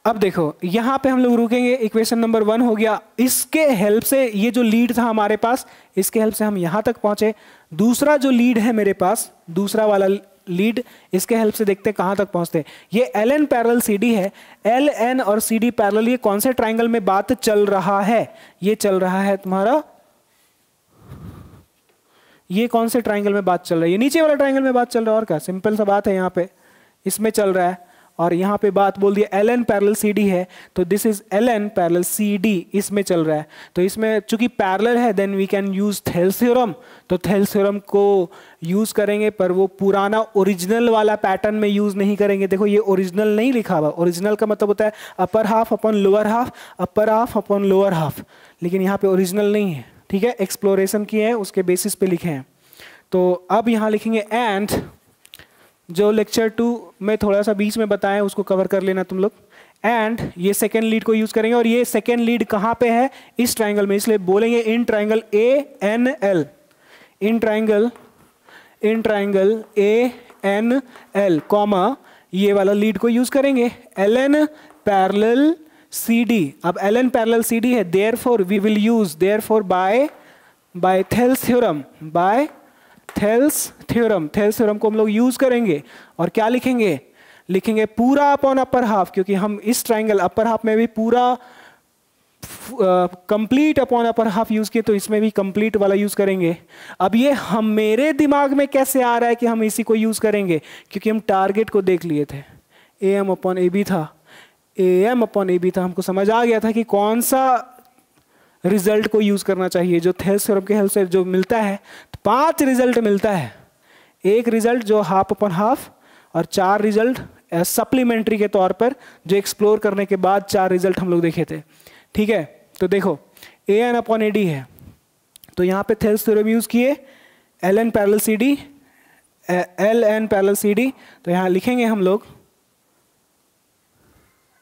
Speaker 1: अब देखो यहां पे हम लोग रुकेंगे, इक्वेशन नंबर 1 हो गया, इसके हेल्प से ये जो लीड था हमारे पास, इसके हेल्प से हम यहां तक पहुंचे। दूसरा जो लीड है मेरे पास, दूसरा वाला लीड, इसके हेल्प से देखते हैं कहां तक पहुंचते हैं। ये LN पैरेलल CD है, LN और CD पैरेलल, ये कौन से ट्राइंगल में बात चल रहा है? ये चल रहा है तुम्हारा, ये कौन से ट्राइंगल में बात चल रही है? नीचे वाला ट्राइंगल में बात चल रहा है, और क्या, सिंपल सा बात है, यहाँ पे इसमें चल रहा है। और यहाँ पे बात बोल दिया LN पैरेलल CD है, तो this is LN parallel CD, इसमें चल रहा है। तो इसमें चूंकि पैरेलल है, then we can use Thales theorem. तो थेल्स थ्योरम को यूज करेंगे, पर वो पुराना ओरिजिनल वाला पैटर्न में यूज नहीं करेंगे। देखो ये ओरिजिनल नहीं लिखा हुआ, ओरिजिनल का मतलब होता है upper half upon lower half, upper half upon lower half, लेकिन यहाँ पे ओरिजिनल नहीं है, ठीक है, एक्सप्लोरेशन किए हैं, उसके बेसिस पे लिखे हैं। तो अब यहाँ लिखेंगे एंड, जो लेक्चर 2 में थोड़ा सा बीच में बताएं उसको कवर कर लेना तुम लोग। एंड ये सेकेंड लीड को यूज करेंगे, और ये सेकेंड लीड कहाँ पे है? इस ट्राइंगल में, इसलिए बोलेंगे in triangle ANL, in triangle ANL comma, ये वाला लीड को यूज करेंगे, LN पैरेलल CD। अब LN पैरेलल CD है, therefore we will use, therefore by Thales theorem, by Thales theorem, Thales theorem को हम लोग यूज करेंगे। और क्या लिखेंगे? लिखेंगे पूरा अपॉन अपर हाफ, क्योंकि हम इस ट्राइंगल अपर हाफ में भी पूरा complete upon upper half use किए, तो इसमें भी कंप्लीट वाला यूज करेंगे। अब ये हम मेरे दिमाग में कैसे आ रहा है कि हम इसी को यूज करेंगे? क्योंकि हम टारगेट को देख लिए थे, AM अपॉन AB था, AM अपॉन AB था, हमको समझ आ गया था कि कौन सा रिजल्ट को यूज करना चाहिए। जो थेल्स थ्योरम के हेल्प से जो मिलता है, तो 5 रिजल्ट मिलता है। एक रिजल्ट जो हाफ अपॉन हाफ, और 4 रिजल्ट सप्लीमेंट्री के तौर पर, जो एक्सप्लोर करने के बाद 4 रिजल्ट हम लोग देखे थे, ठीक है। तो देखो AN अपॉन AD है, तो यहाँ पे थेल्स थ्योरम यूज किए, LN parallel CD, LN parallel CD, तो यहाँ लिखेंगे हम लोग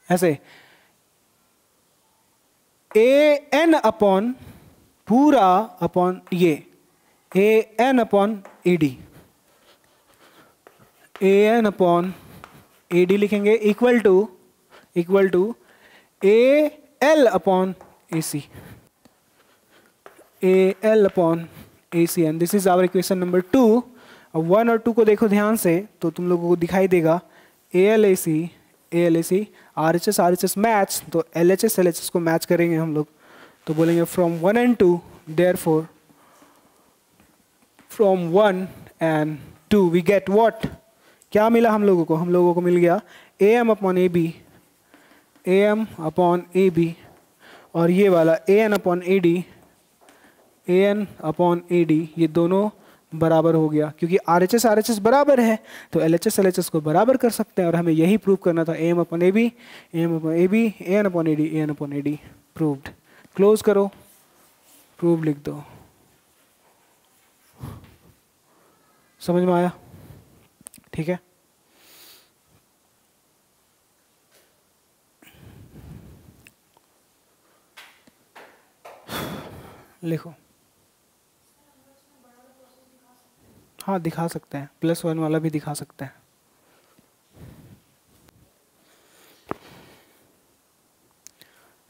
Speaker 1: ऐसे, AN अपॉन पूरा अपॉन ये AN upon AD, AN upon AD लिखेंगे, equal to AL upon AC, AL upon AC, and this is our equation number 2। अब 1 और 2 को देखो ध्यान से, तो तुम लोगों को दिखाई देगा ALAC RHS मैच, तो LHS को मैच करेंगे हम लोग, तो बोलेंगे from 1 and 2, therefore from 1 and 2 we get what? क्या मिला हम लोगों को? हम लोगों को मिल गया AM upon AB, AM upon AB, और ये वाला AN upon AD, AN upon AD, ये दोनों बराबर हो गया, क्योंकि RHS बराबर है, तो LHS को बराबर कर सकते हैं। और हमें यही प्रूव करना था, AM upon AB, AM upon AB, AN upon AD, AN upon AD, proved. Close करो, प्रूव लिख दो। समझ में आया? ठीक है, लिखो। हाँ दिखा सकते हैं, +1 वाला भी दिखा सकते हैं।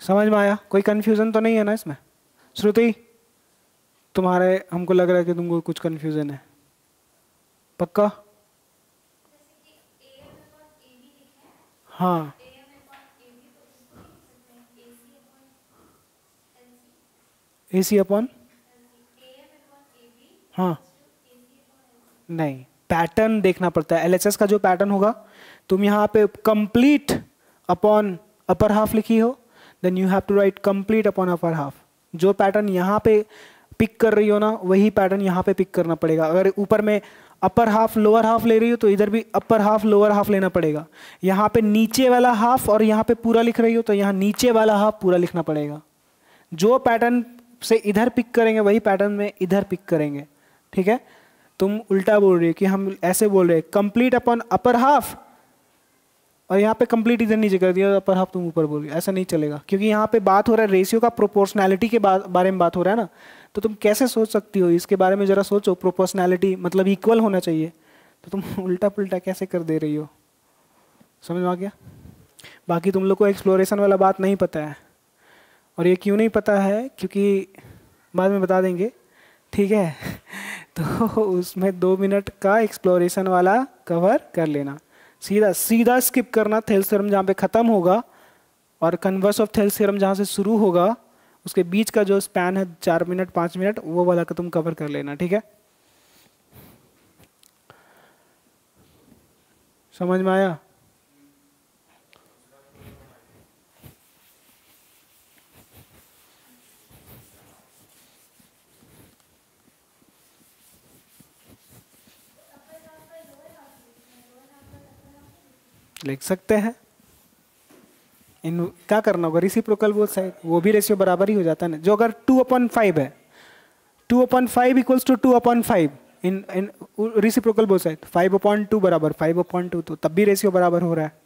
Speaker 1: समझ में आया? कोई कंफ्यूजन तो नहीं है ना इसमें? श्रुति, तुम्हारे, हमको लग रहा है कि तुमको कुछ कंफ्यूजन है, पक्का? हाँ AC अपॉन, हाँ नहीं, पैटर्न देखना पड़ता है। LHS का जो पैटर्न होगा, तुम यहाँ पे कंप्लीट अपॉन अपर हाफ लिखी हो, then you have to write complete upon upper half. जो पैटर्न यहाँ पे पिक कर रही हो ना, वही पैटर्न यहाँ पे पिक करना पड़ेगा। अगर ऊपर में अपर हाफ लोअर हाफ ले रही हो, तो इधर भी अपर हाफ लोअर हाफ लेना पड़ेगा। यहाँ पे नीचे वाला हाफ और यहाँ पे पूरा लिख रही हो, तो यहाँ नीचे वाला हाफ पूरा लिखना पड़ेगा। जो पैटर्न से इधर पिक करेंगे, वही पैटर्न में इधर पिक करेंगे, ठीक है। तुम उल्टा बोल रही हो कि हम ऐसे बोल रहे हैं कंप्लीट अपॉन अपर हाफ, और यहाँ पे कंप्लीट इधर नीचे कर दिया, अपर हाफ तुम ऊपर बोल रही हो, ऐसा नहीं चलेगा। क्योंकि यहाँ पे बात हो रहा है रेशियो का, प्रोपोर्शनैलिटी के बारे में बात हो रहा है ना, तो तुम कैसे सोच सकती हो इसके बारे में? जरा सोचो, प्रोपोर्शनैलिटी मतलब इक्वल होना चाहिए, तो तुम उल्टा पुल्टा कैसे कर दे रही हो? समझ में आ गया? बाकी तुम लोग को एक्सप्लोरेशन वाला बात नहीं पता है, और ये क्यों नहीं पता है क्योंकि बाद में बता देंगे, ठीक है। तो उसमें 2 मिनट का एक्सप्लोरेशन वाला कवर कर लेना, सीधा सीधा स्किप करना थेल्स थ्योरम जहाँ पे ख़त्म होगा, और कन्वर्स ऑफ थेल्स थ्योरम जहाँ से शुरू होगा उसके बीच का जो स्पैन है 4 मिनट 5 मिनट, वो वाला का तुम कवर कर लेना, ठीक है। समझ में आया? लिख सकते हैं। इन क्या करना होगा, रेसिप्रोकल बोथ साइड, वो भी रेशियो बराबर ही हो जाता है ना। जो अगर 2/5 है, 2/5 equals to 2/5 in reciprocal both side, 5/2 बराबर 5/2, तो तब भी रेशियो बराबर हो रहा है।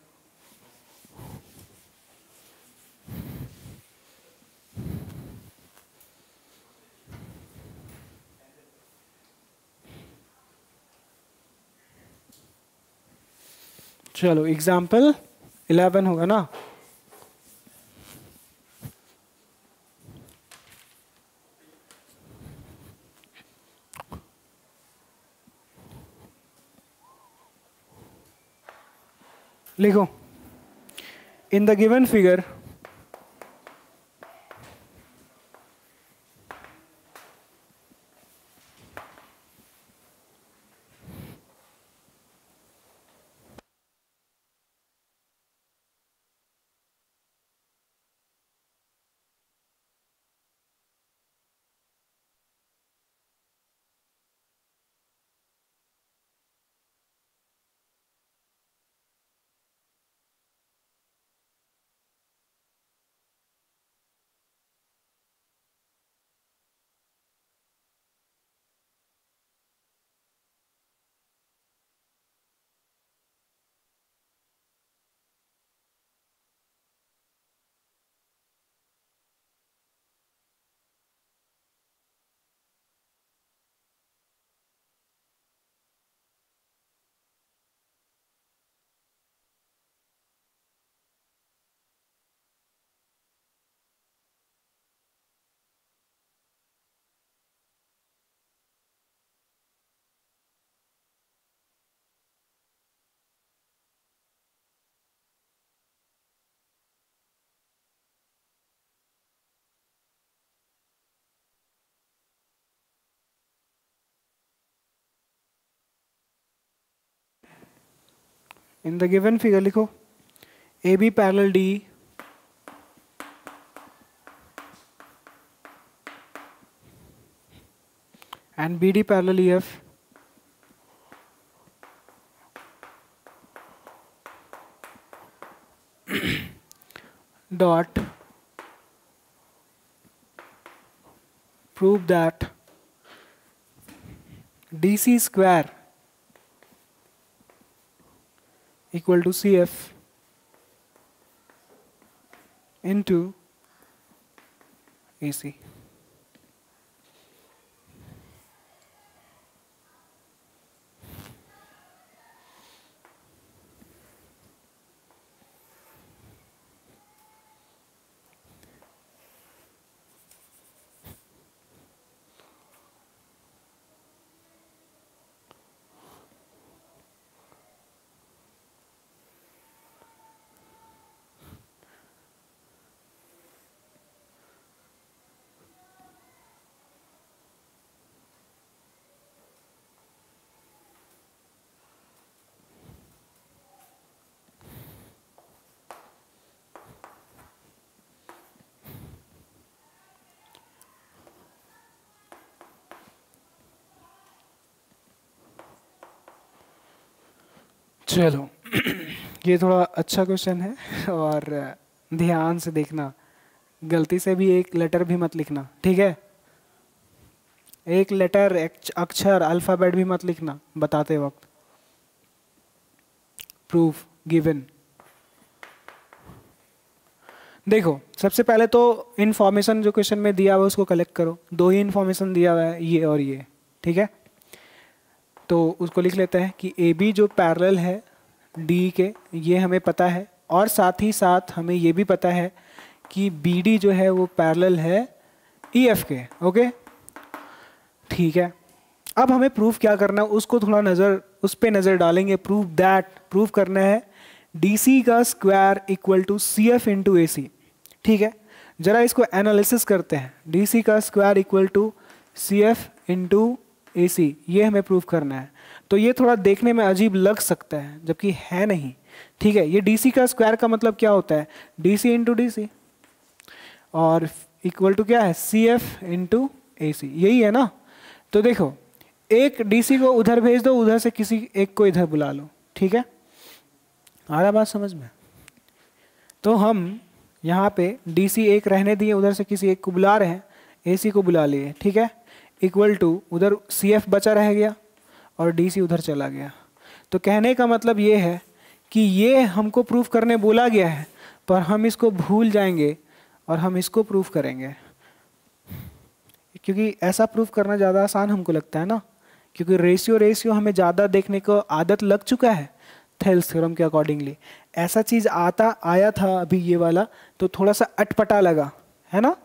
Speaker 1: चलो एग्जाम्पल 11 होगा ना। लिखो, in the given figure in the given figure लिखो, A B parallel D and BD parallel EF dot prove that DC square equal to CF into AC. चलो ये थोड़ा अच्छा क्वेश्चन है, और ध्यान से देखना, गलती से भी एक लेटर भी मत लिखना, ठीक है। एक लेटर एक अक्षर अल्फाबेट भी मत लिखना बताते वक्त। प्रूफ गिवन, देखो सबसे पहले तो इन्फॉर्मेशन जो क्वेश्चन में दिया हुआ है उसको कलेक्ट करो। 2 ही इन्फॉर्मेशन दिया हुआ है, ये और ये, ठीक है। तो उसको लिख लेते हैं कि ए बी जो पैरेलल है डी के, ये हमें पता है, और साथ ही साथ हमें ये भी पता है कि बी डी जो है वो पैरेलल है ई एफ के। ओके ठीक है, अब हमें प्रूफ क्या करना है उसको थोड़ा उस पर नज़र डालेंगे। प्रूफ करना है डी सी का square equal to C F into A C. ठीक है, जरा इसको एनालिसिस करते हैं। डी सी का square equal to C F into A C, ये हमें प्रूफ करना है। तो ये थोड़ा देखने में अजीब लग सकता है जबकि है नहीं। ठीक है, ये डी सी का स्क्वायर का मतलब क्या होता है, D C into D C, और इक्वल टू क्या है, सी एफ इंटू ए सी, यही है ना। तो देखो एक डी सी को उधर भेज दो, उधर से किसी एक को इधर बुला लो। ठीक है, आ रहा बात समझ में। तो हम यहाँ पे डी सी एक रहने दिए, उधर से किसी एक को बुला रहे हैं, ए सी को बुला लिए। ठीक है, इक्वल टू उधर सी एफ बचा रह गया और डी सी उधर चला गया। तो कहने का मतलब ये है कि ये हमको प्रूफ करने बोला गया है, पर हम इसको भूल जाएंगे और हम इसको प्रूफ करेंगे, क्योंकि ऐसा प्रूफ करना ज़्यादा आसान हमको लगता है ना, क्योंकि रेशियो हमें ज़्यादा देखने को आदत लग चुका है थेल्स थ्योरम के अकॉर्डिंगली। ऐसा चीज़ आया था अभी ये वाला, तो थोड़ा सा अटपटा लगा है ना,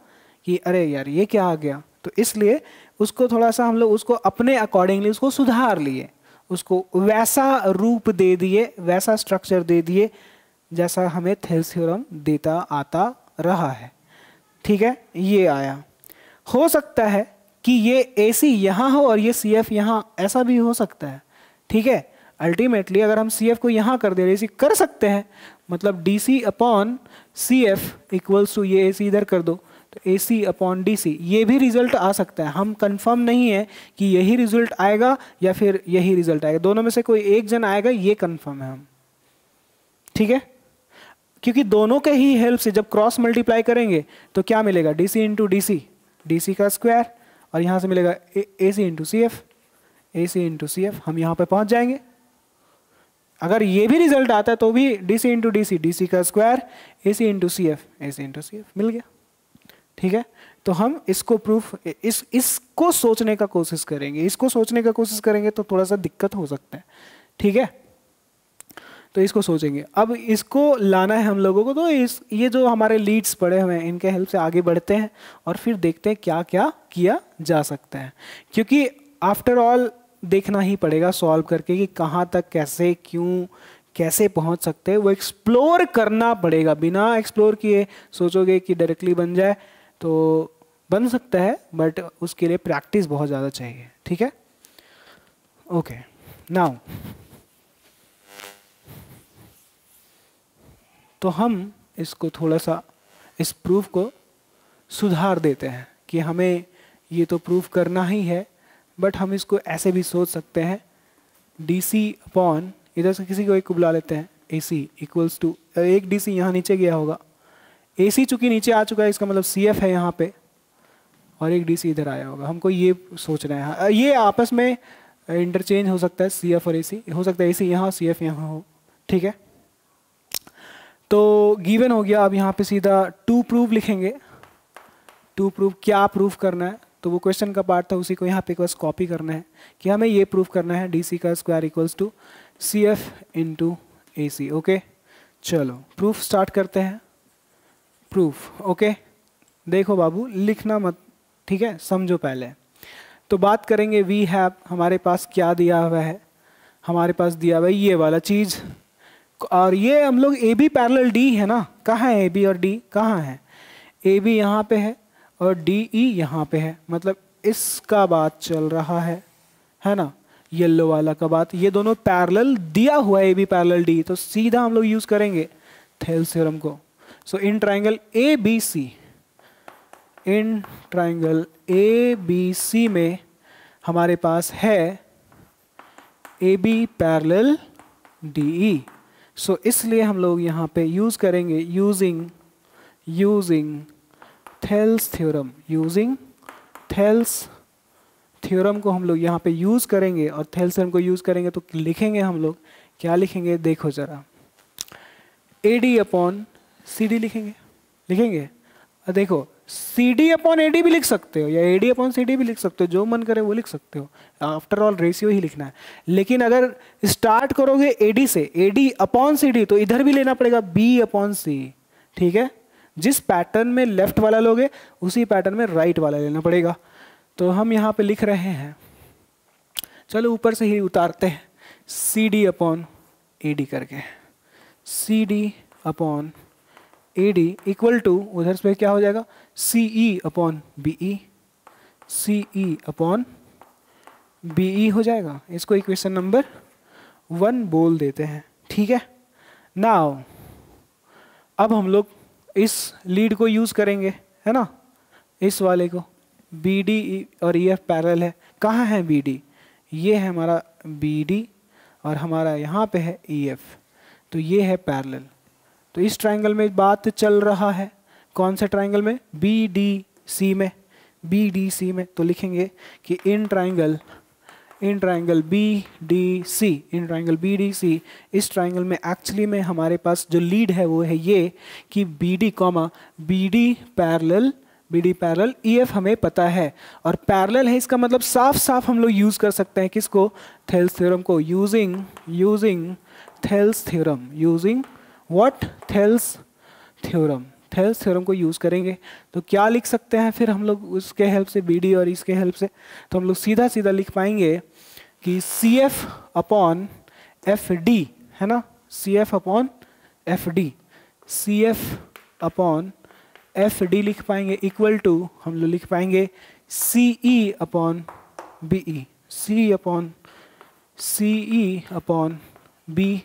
Speaker 1: कि अरे यार ये क्या आ गया। तो इसलिए उसको थोड़ा सा हम लोग उसको अपने अकॉर्डिंगली उसको सुधार लिए, उसको वैसा रूप दे दिए, वैसा स्ट्रक्चर दे दिए जैसा हमें थेल्स थ्योरम देता आता रहा है। ठीक है, ये आया। हो सकता है कि ये ए सी यहाँ हो और ये सी एफ यहाँ, ऐसा भी हो सकता है। ठीक है, अल्टीमेटली अगर हम सी एफ को यहाँ कर दे, ऐसी कर सकते हैं, मतलब D C upon C F equals to ये ए सी इधर कर दो, तो ए सी अपॉन डी सी, ये भी रिजल्ट आ सकता है। हम कंफर्म नहीं है कि यही रिजल्ट आएगा या फिर यही रिजल्ट आएगा, दोनों में से कोई एक जन आएगा, ये कंफर्म है हम। ठीक है, क्योंकि दोनों के ही हेल्प से जब क्रॉस मल्टीप्लाई करेंगे तो क्या मिलेगा, D C into D C, D C का स्क्वायर, और यहाँ से मिलेगा A C into C F, A C into C F, हम यहाँ पे पहुँच जाएंगे। अगर ये भी रिजल्ट आता है तो भी D C into D C, D C का square, A C into C F, A C into C F, मिल गया। ठीक है, तो हम इसको प्रूफ इसको सोचने का कोशिश करेंगे, इसको सोचने का कोशिश करेंगे तो थोड़ा सा दिक्कत हो सकता है। ठीक है, तो इसको सोचेंगे। अब इसको लाना है हम लोगों को, तो ये जो हमारे लीड्स पड़े हुए हैं इनके हेल्प से आगे बढ़ते हैं और फिर देखते हैं क्या क्या किया जा सकता है, क्योंकि आफ्टर ऑल देखना ही पड़ेगा सॉल्व करके कि कहाँ तक कैसे क्यों कैसे पहुँच सकते हैं, वो एक्सप्लोर करना पड़ेगा। बिना एक्सप्लोर किए सोचोगे कि डायरेक्टली बन जाए तो बन सकता है, बट उसके लिए प्रैक्टिस बहुत ज़्यादा चाहिए। ठीक है, ओके, नाउ तो हम इसको थोड़ा सा इस प्रूफ को सुधार देते हैं कि हमें ये तो प्रूफ करना ही है, बट हम इसको ऐसे भी सोच सकते हैं, डी सी अपॉन, इधर से किसी को एक को बुला लेते हैं, ए सी इक्वल्स टू, एक डी सी यहाँ नीचे गया होगा, ए सी चूँकि नीचे आ चुका है, इसका मतलब सी एफ है यहाँ पे, और एक डी सी इधर आया होगा। हमको ये सोचना है, ये आपस में इंटरचेंज हो सकता है, सी एफ और ए सी हो सकता है, ए सी यहाँ सी एफ यहाँ हो। ठीक है, तो गिवन हो गया। अब यहाँ पे सीधा टू प्रूव लिखेंगे। टू प्रूव क्या प्रूफ करना है, तो वो क्वेश्चन का पार्ट था, उसी को यहाँ पे बस कॉपी करना है कि हमें ये प्रूफ करना है डी सी का square equals to C F into A C. Okay, चलो प्रूफ स्टार्ट करते हैं। प्रूफ, ओके, देखो बाबू लिखना मत, ठीक है, समझो पहले। तो बात करेंगे वी हैव, हमारे पास क्या दिया हुआ है, हमारे पास दिया हुआ है ये वाला चीज़, और ये हम लोग ए बी पैरेलल डी है ना, कहाँ है ए बी और डी, कहाँ है, ए बी यहाँ पे है और डी ई यहाँ पे है, मतलब इसका बात चल रहा है ना, येलो वाला का बात। ये दोनों पैरेलल दिया हुआ है ए बी पैरेलल डी, तो सीधा हम लोग यूज़ करेंगे थेल्स थ्योरम को। So in triangle A B C, in triangle A B C में हमारे पास है A B parallel D E. So इसलिए हम लोग यहाँ पे यूज़ करेंगे using Thales theorem, using Thales theorem को हम लोग यहाँ पे यूज़ करेंगे, और थेल्स थ्योरम को यूज़ करेंगे तो लिखेंगे हम लोग, क्या लिखेंगे देखो ज़रा, A D upon C D लिखेंगे। देखो C D upon A D भी लिख सकते हो या A D upon C D भी लिख सकते हो, जो मन करे वो लिख सकते हो, आफ्टर ऑल रेशियो ही लिखना है। लेकिन अगर स्टार्ट करोगे ए डी से, A D upon C D, तो इधर भी लेना पड़ेगा बी अपॉन सी, ठीक है। जिस पैटर्न में लेफ्ट वाला लोगे उसी पैटर्न में राइट वाला लेना पड़ेगा। तो हम यहाँ पे लिख रहे हैं, चलो ऊपर से ही उतारते हैं, C D upon A D करके, C D upon A D equal to, उधर से क्या हो जाएगा, C E upon B E, C E upon B E हो जाएगा। इसको इक्वेशन नंबर 1 बोल देते हैं, ठीक है। नाउ अब हम लोग इस लीड को यूज़ करेंगे, है ना, इस वाले को, बी डी और ई एफ पैरेलल है। कहाँ है बी डी, ये है हमारा बी डी और हमारा यहाँ पे है ई एफ, तो ये है पैरेलल। तो इस ट्रायंगल में बात चल रहा है, कौन से ट्रायंगल में, बी डी सी में, बी डी सी में। तो लिखेंगे कि in triangle B D C, in triangle B D C, इस ट्रायंगल में एक्चुअली में हमारे पास जो लीड है वो है ये कि B D comma B D parallel E F हमें पता है और पैरेलल है, इसका मतलब साफ साफ हम लोग यूज़ कर सकते हैं किसको, थेल्स थ्योरम को, using Thales theorem, using what, Thales theorem को यूज़ करेंगे। तो क्या लिख सकते हैं फिर हम लोग उसके हेल्प से, बी डी और इसके हेल्प से, तो हम लोग सीधा सीधा लिख पाएंगे कि C F upon F D, है ना, C F upon F D, C F upon F D लिख पाएंगे इक्वल टू, हम लोग लिख पाएंगे C E upon B E, C E upon B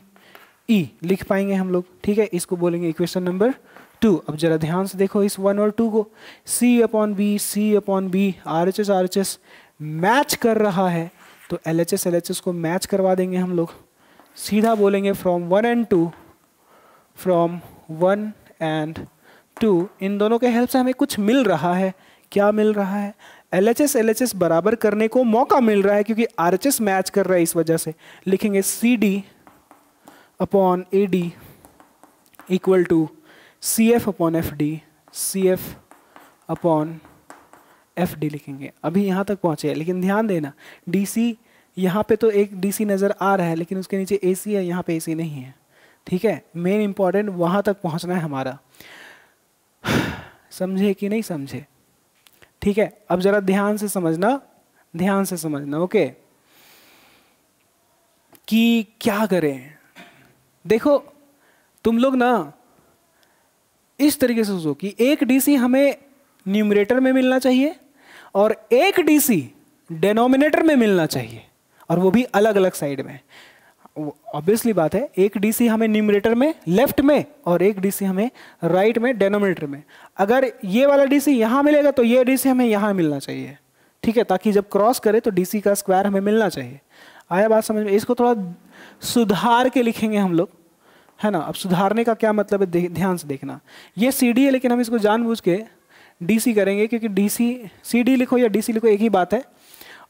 Speaker 1: E लिख पाएंगे हम लोग, ठीक है। इसको बोलेंगे इक्वेशन नंबर 2। अब जरा ध्यान से देखो इस 1 और 2 को, C upon B, R H S match कर रहा है, तो एल एच एस को मैच करवा देंगे हम लोग। सीधा बोलेंगे फ्रॉम 1 एंड 2, इन दोनों के हेल्प से हमें कुछ मिल रहा है। क्या मिल रहा है, एल एच एस बराबर करने को मौका मिल रहा है क्योंकि आर एच एस मैच कर रहा है, इस वजह से लिखेंगे C D upon A D equal to C F upon F D, C F upon F D लिखेंगे। अभी यहाँ तक पहुँचे हैं, लेकिन ध्यान देना डी सी, यहाँ पे तो एक डी सी नज़र आ रहा है लेकिन उसके नीचे ए सी है, यहाँ पे ए सी नहीं है, ठीक है। मेन इंपॉर्टेंट वहाँ तक पहुँचना है हमारा, समझे कि नहीं समझे, ठीक है। अब जरा ध्यान से समझना, ओके, कि क्या करें। देखो तुम लोग ना इस तरीके से सोचो कि एक डीसी हमें न्यूमरेटर में मिलना चाहिए और एक डीसी डेनोमिनेटर में मिलना चाहिए, और वो भी अलग अलग साइड में। ऑब्वियसली बात है, एक डीसी हमें न्यूमरेटर में लेफ्ट में और एक डीसी हमें राइट में डेनोमिनेटर में। अगर ये वाला डीसी यहाँ मिलेगा तो ये डीसी हमें यहाँ मिलना चाहिए, ठीक है, ताकि जब क्रॉस करे तो डीसी का स्क्वायर हमें मिलना चाहिए। आया बात समझ में? इसको थोड़ा सुधार के लिखेंगे हम लोग, है ना। अब सुधारने का क्या मतलब है, ध्यान से देखना। ये सी डी है लेकिन हम इसको जानबूझ के डी सी करेंगे, क्योंकि डी सी, सी डी लिखो या डी सी लिखो एक ही बात है।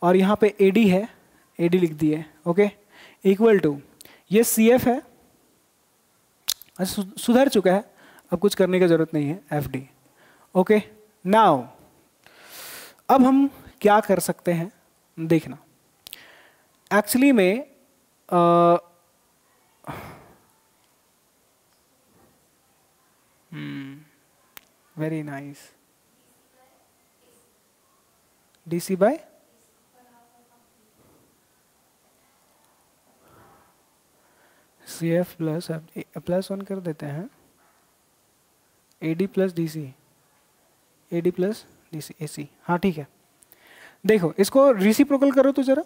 Speaker 1: और यहाँ पे ए डी है, ए डी लिख दिए, ओके, इक्वल टू ये सी एफ है, सुधर चुका है, अब कुछ करने की जरूरत नहीं है, एफ डी, ओके। नाउ अब हम क्या कर सकते हैं देखना। एक्चुअली में very nice, DC by C F plus 1 कर देते हैं, A D plus D C, A D plus D C A C, हाँ ठीक है। देखो इसको रेसिप्रोकल करो तो जरा,